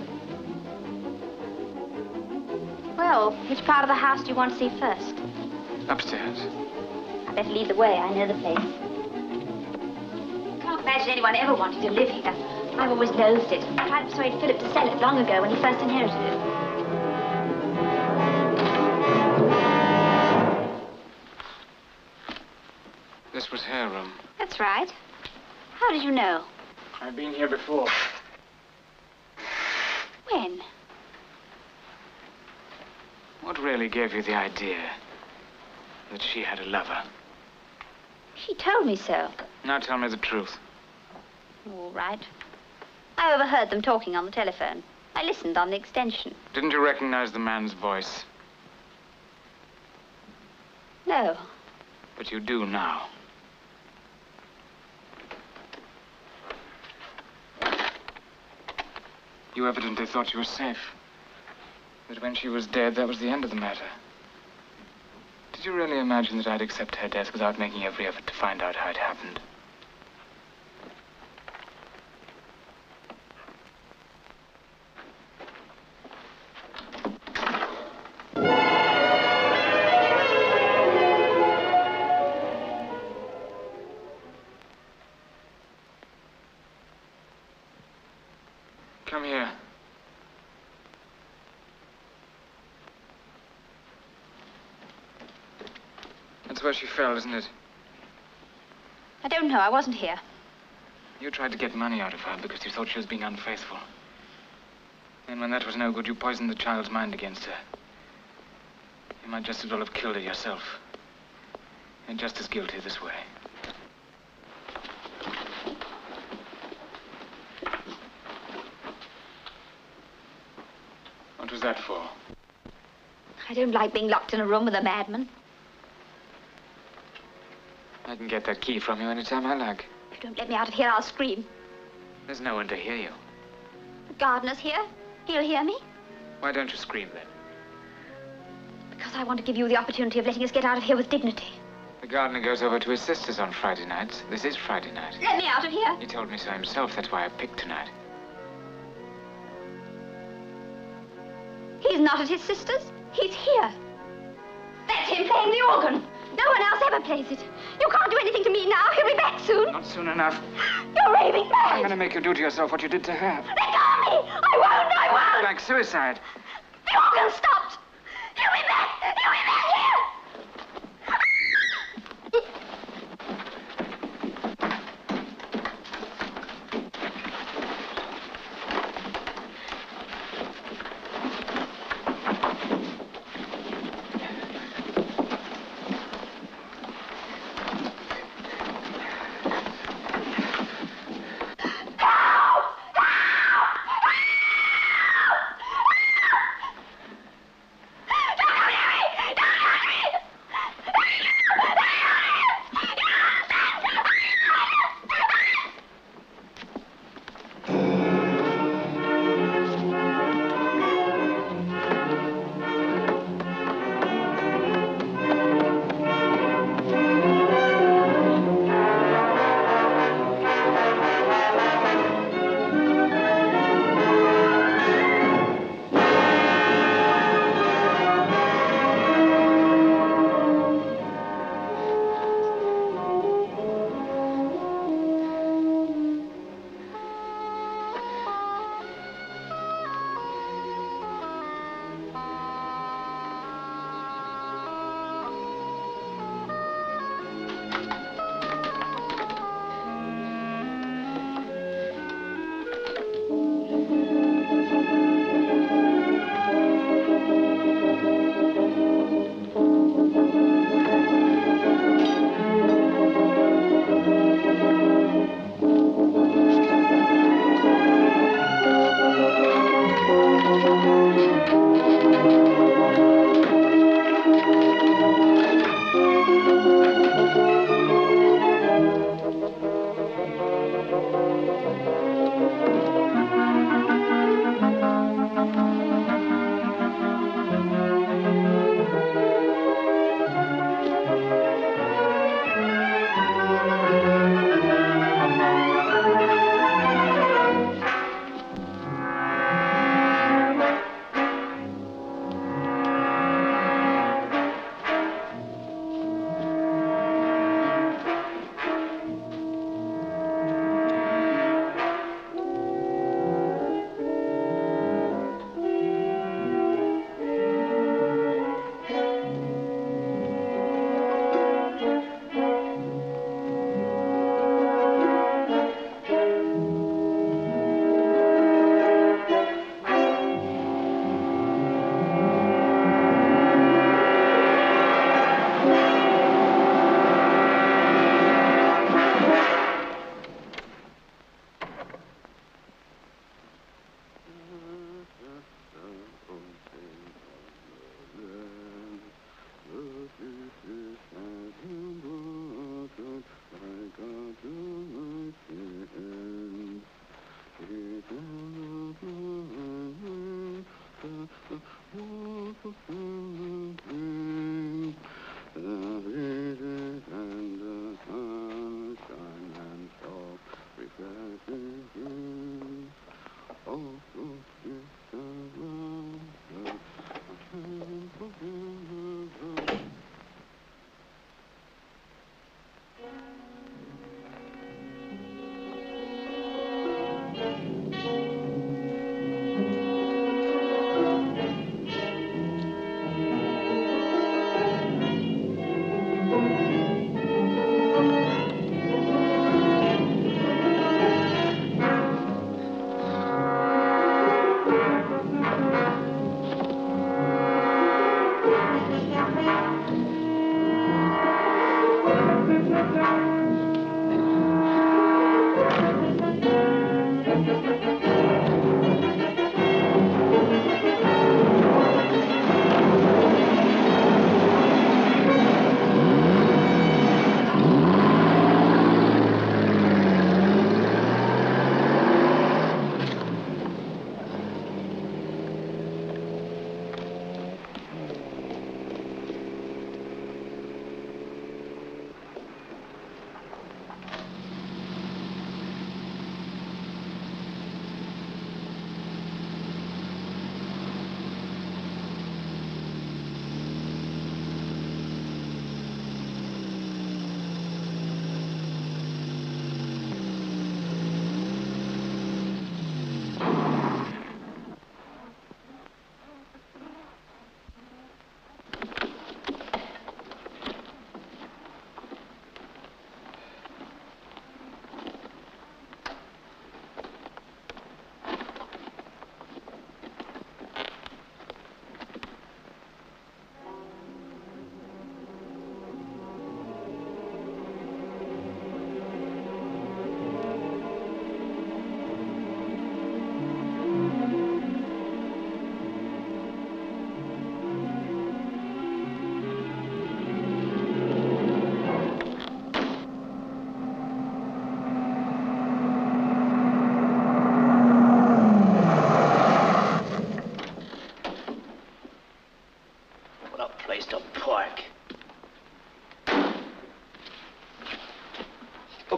Well, which part of the house do you want to see first? Upstairs. I'd better lead the way. I know the place. Can't imagine anyone ever wanting to live here. I've always loathed it. I tried to persuade Philip to sell it long ago when he first inherited it. This was her room. That's right. How did you know? I've been here before. When? What really gave you the idea that she had a lover? She told me so. Now tell me the truth. All right. I overheard them talking on the telephone. I listened on the extension. Didn't you recognize the man's voice? No. But you do now. You evidently thought you were safe. That when she was dead, that was the end of the matter. Did you really imagine that I'd accept her death without making every effort to find out how it happened? Come here. That's where she fell, isn't it? I don't know. I wasn't here. You tried to get money out of her because you thought she was being unfaithful. And when that was no good, you poisoned the child's mind against her. You might just as well have killed her yourself. You're just as guilty this way. What was that for? I don't like being locked in a room with a madman. I can get that key from you anytime I like. If you don't let me out of here, I'll scream. There's no one to hear you. The gardener's here. He'll hear me. Why don't you scream then? Because I want to give you the opportunity of letting us get out of here with dignity. The gardener goes over to his sister's on Friday nights. This is Friday night. Let me out of here. He told me so himself. That's why I picked tonight. He's not at his sister's. He's here. That's him playing the organ. No one else ever plays it. You can't do anything to me now. He'll be back soon. Not soon enough. You're raving mad. I'm going to make you do to yourself what you did to her. Let go of me. I won't. Like suicide. The organ stopped. He'll be back. He'll be back here.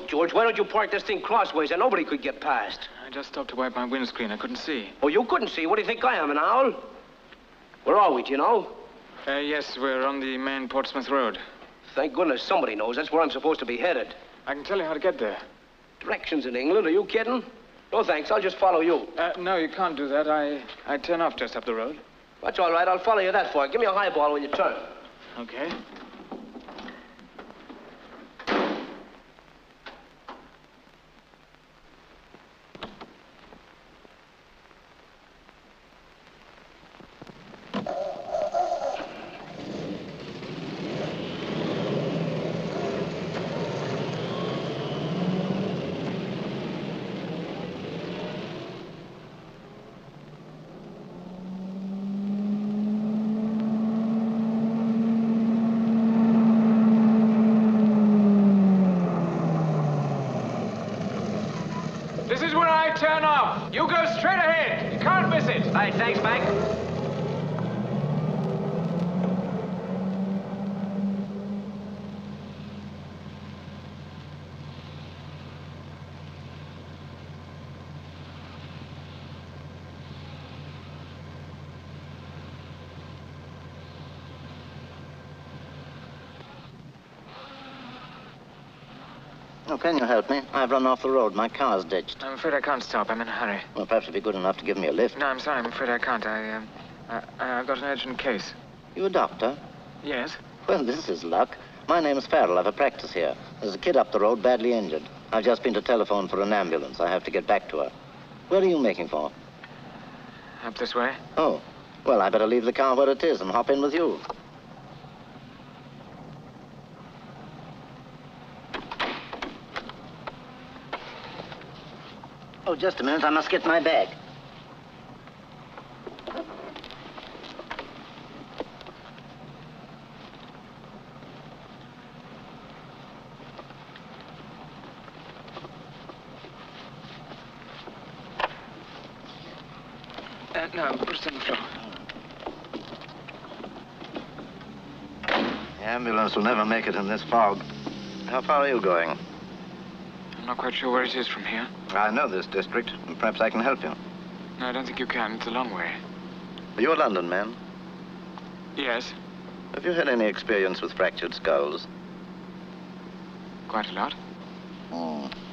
George, why don't you park this thing crossways and nobody could get past? I just stopped to wipe my windscreen. I couldn't see. Oh, you couldn't see? What do you think I am, an owl? Where are we, do you know? Yes, we're on the main Portsmouth Road. Thank goodness somebody knows. That's where I'm supposed to be headed. I can tell you how to get there. Directions in England? Are you kidding? No, thanks. I'll just follow you. No, you can't do that. I turn off just up the road. That's all right. I'll follow you that far. Give me a highball when you turn. Okay. Turn off. You go straight ahead. You can't miss it. All right, thanks, Mike. Oh, can you help me? I've run off the road. My car's ditched. I'm afraid I can't stop. I'm in a hurry. Well, perhaps you'd be good enough to give me a lift. No, I'm sorry. I'm afraid I can't. I've got an urgent case. You a doctor? Yes. Well, this is luck. My name's Farrell. I've a practice here. There's a kid up the road badly injured. I've just been to telephone for an ambulance. I have to get back to her. Where are you making for? Up this way. Oh. Well, I better leave the car where it is and hop in with you. Oh, just a minute. I must get my bag. No, put it on the floor. Ambulance will never make it in this fog. How far are you going? I'm not quite sure where it is from here. I know this district, and perhaps I can help you. No, I don't think you can. It's a long way. Are you a London man? Yes. Have you had any experience with fractured skulls? Quite a lot.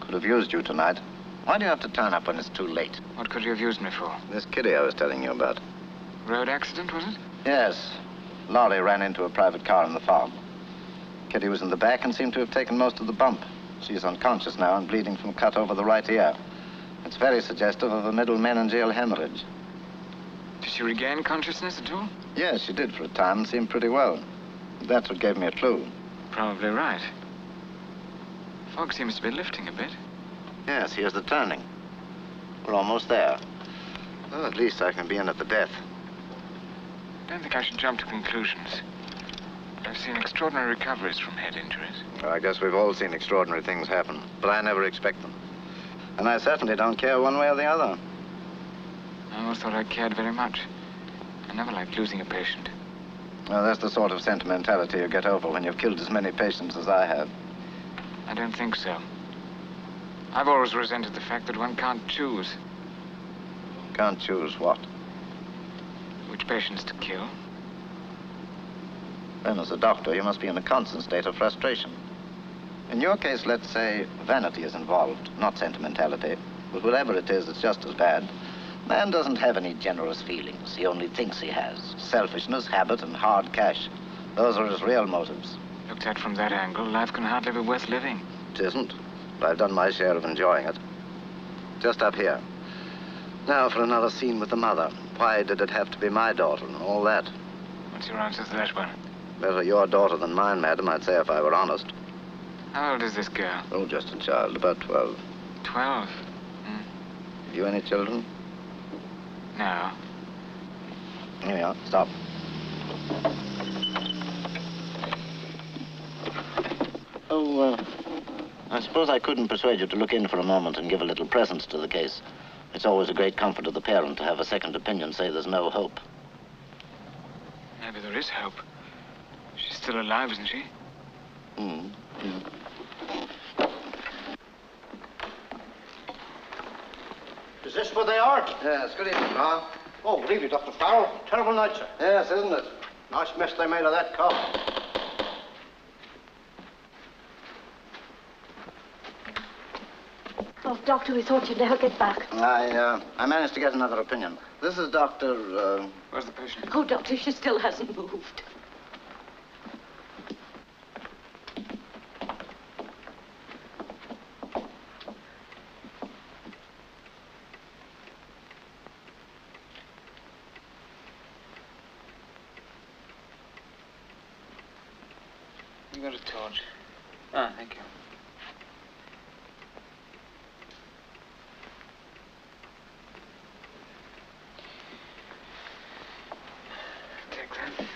Could have used you tonight. Why do you have to turn up when it's too late? What could you have used me for? This kiddie I was telling you about. Road accident, was it? Yes. Lorry ran into a private car in the fog. Kitty was in the back and seemed to have taken most of the bump. She's unconscious now and bleeding from a cut over the right ear. It's very suggestive of a middle meningeal hemorrhage. Did she regain consciousness at all? Yes, she did for a time and seemed pretty well. That's what gave me a clue. Probably right. Fog seems to be lifting a bit. Yes, here's the turning. We're almost there. Well, at least I can be in at the death. I don't think I should jump to conclusions. I've seen extraordinary recoveries from head injuries. Well, I guess we've all seen extraordinary things happen, but I never expect them. And I certainly don't care one way or the other. I always thought I cared very much. I never liked losing a patient. Well, that's the sort of sentimentality you get over when you've killed as many patients as I have. I don't think so. I've always resented the fact that one can't choose. Can't choose what? Which patients to kill. Then, as a doctor, you must be in a constant state of frustration. In your case, let's say, vanity is involved, not sentimentality. But whatever it is, it's just as bad. Man doesn't have any generous feelings. He only thinks he has. Selfishness, habit, and hard cash. Those are his real motives. Looked at from that angle, life can hardly be worth living. It isn't, but I've done my share of enjoying it. Just up here. Now for another scene with the mother. Why did it have to be my daughter and all that? What's your answer to that one? Better your daughter than mine, madam, I'd say if I were honest. How old is this girl? Oh, just a child, about 12. 12? Have you any children? No. Here we are. Stop. Oh, I suppose I couldn't persuade you to look in for a moment and give a little presence to the case. It's always a great comfort to the parent to have a second opinion say there's no hope. Maybe there is hope. She's still alive, isn't she? Is this where they are? Yes, good evening, Ma. Oh, good evening, Dr. Farrell. Terrible night, sir. Yes, isn't it? Nice mess they made of that car. Oh, Doctor, we thought you'd never get back. I managed to get another opinion. This is Dr. Where's the patient? Oh, Doctor, she still hasn't moved. You got a torch? Ah, thank you. Take that.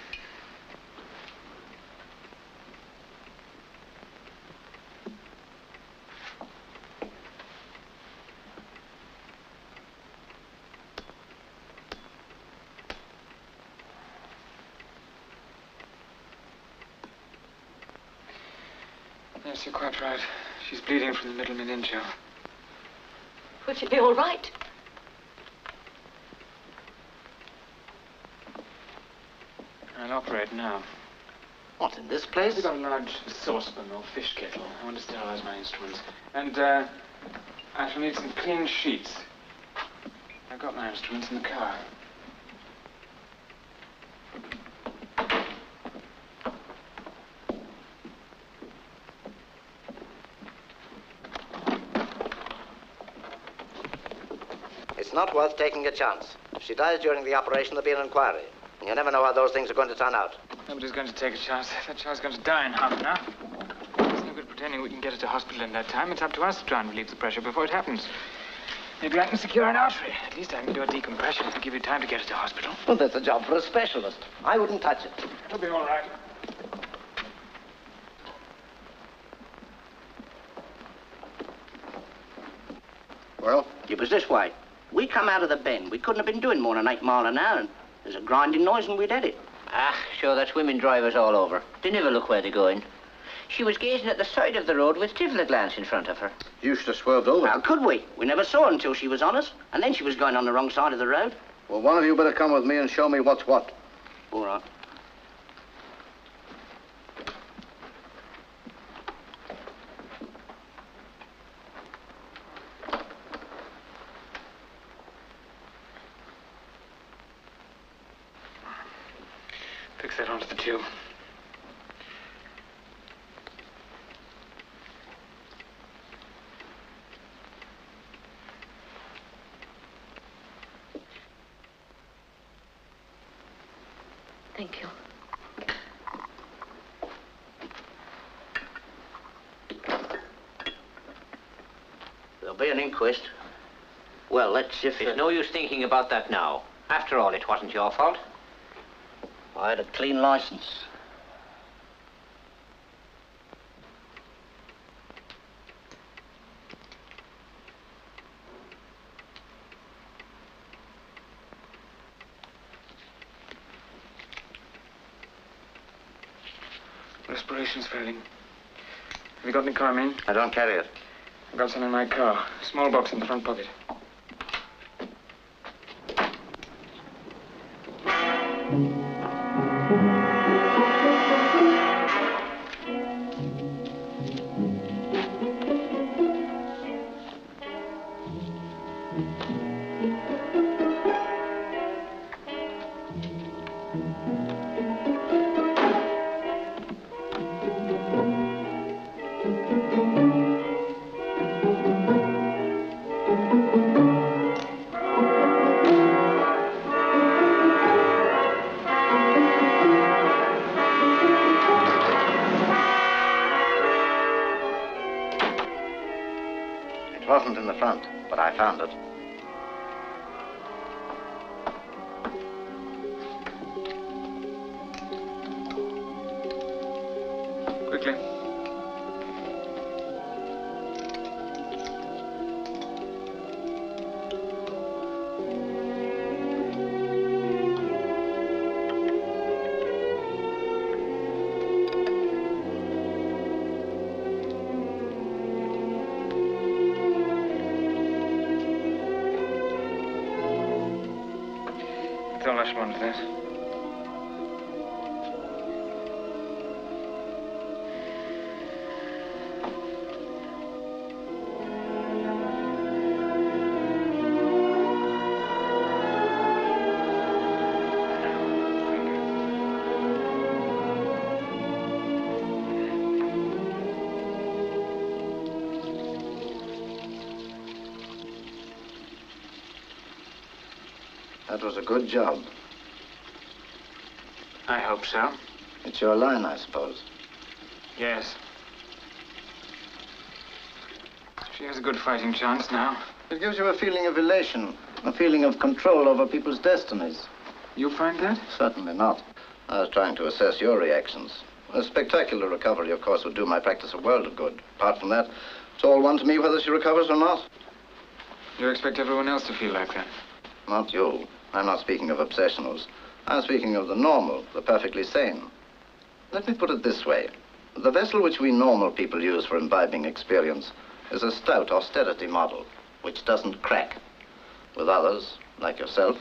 Yes, you're quite right. She's bleeding from the middle meningeal. Will she be all right? I'll operate now. What, in this place? We've got a large saucepan or fish kettle. I want to sterilize my instruments. And, I shall need some clean sheets. I've got my instruments in the car. It's not worth taking a chance. If she dies during the operation, there'll be an inquiry. And you never know how those things are going to turn out. Nobody's going to take a chance. That child's going to die in half an hour. There's no good pretending we can get her to hospital in that time. It's up to us to try and relieve the pressure before it happens. Maybe I can secure an artery. At least I can do a decompression and give you time to get her to hospital. Well, that's a job for a specialist. I wouldn't touch it. It'll be all right. Well, it was this way. We come out of the bend. We couldn't have been doing more than 8 miles an hour, and there's a grinding noise and we'd had it. Ah, sure, that's women drivers all over. They never look where they're going. She was gazing at the side of the road with divil a glance in front of her. You should have swerved over. How could we? We never saw her until she was on us. And then she was going on the wrong side of the road. Well, one of you better come with me and show me what's what. All right. Fix that onto the tube. Thank you. There'll be an inquest. Well, let's if... There's no use thinking about that now. After all, it wasn't your fault. I had a clean license. Respiration's failing. Have you got any chloramine? I don't carry it. I've got some in my car. Small box in the front pocket. It wasn't in the front, but I found it. Quickly. Throw Rosamund into this. That was a good job. I hope so. It's your line, I suppose. Yes. She has a good fighting chance now. It gives you a feeling of elation, a feeling of control over people's destinies. You find that? Certainly not. I was trying to assess your reactions. A spectacular recovery, of course, would do my practice a world of good. Apart from that, it's all one to me whether she recovers or not. You expect everyone else to feel like that? Not you. I'm not speaking of obsessionals. I'm speaking of the normal, the perfectly sane. Let me put it this way. The vessel which we normal people use for imbibing experience is a stout austerity model, which doesn't crack. With others, like yourself,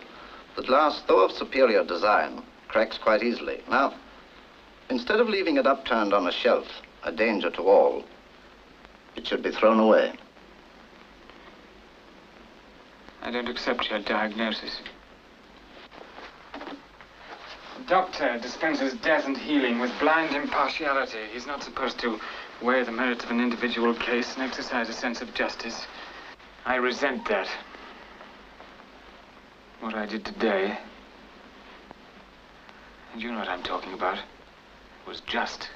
the glass, though of superior design, cracks quite easily. Now, instead of leaving it upturned on a shelf, a danger to all, it should be thrown away. I don't accept your diagnosis. The doctor dispenses death and healing with blind impartiality. He's not supposed to weigh the merits of an individual case and exercise a sense of justice. I resent that. What I did today, and you know what I'm talking about, was just.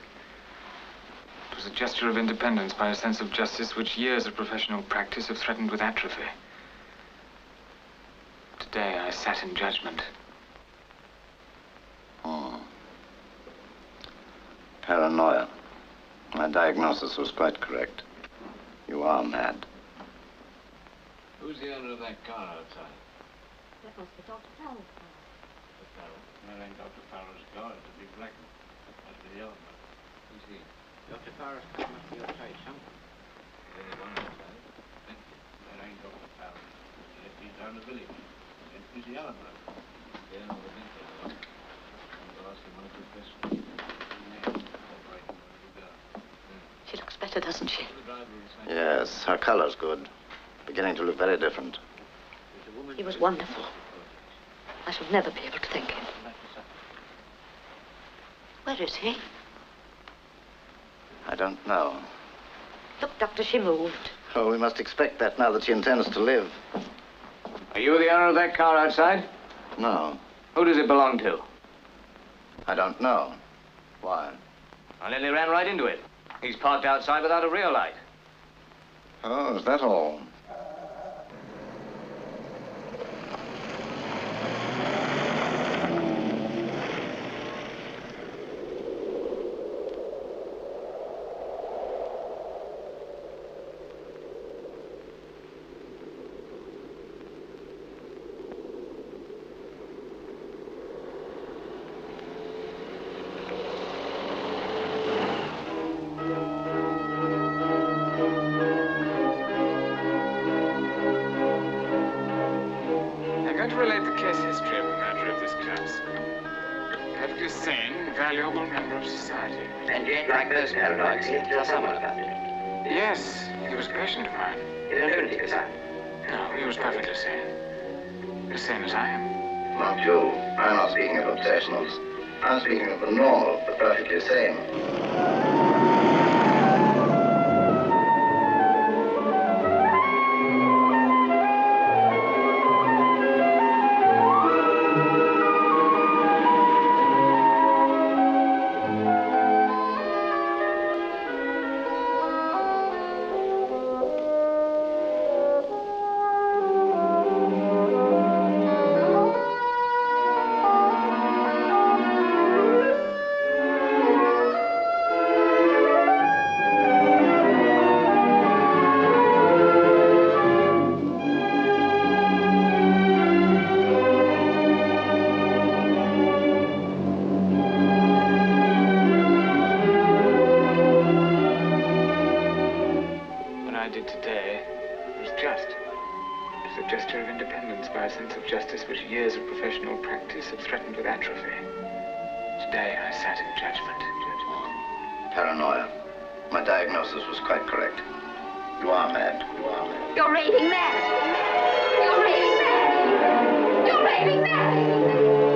It was a gesture of independence by a sense of justice which years of professional practice have threatened with atrophy. Today I sat in judgment. Paranoia. My diagnosis was quite correct. You are mad. Who's the owner of that car outside? That must be Dr. Farrell's car. Farrell? That ain't Dr. Farrow's car. It's a big black one. Must be the yellow one. Who's he? Dr. Farrow's car must be outside somewhere. There's only one outside. Thank you. That ain't Dr. Farrow. He left me down the village. And who's the yellow one? There, no, the vintage one. I'll ask him one or two questions. She looks better, doesn't she? Yes, her color's good. Beginning to look very different. He was wonderful. I shall never be able to thank him. Where is he? I don't know. Look, Doctor, she moved. Oh, we must expect that now that she intends to live. Are you the owner of that car outside? No, Who does it belong to? I don't know. Why? I nearly ran right into it. He's parked outside without a rear light. Oh, is that all? Valuable member of society. And you ain't like those paranoids. You tell someone about it. Yes, he was a patient of mine. In a lunatic asylum? No, he was perfectly sane. As sane as I am. Not you. I'm not speaking of obsessionals. I'm speaking of the normal, the perfectly sane. Paranoia. My diagnosis was quite correct. You are mad. You are mad. You're raving mad. You're raving mad. You're raving mad.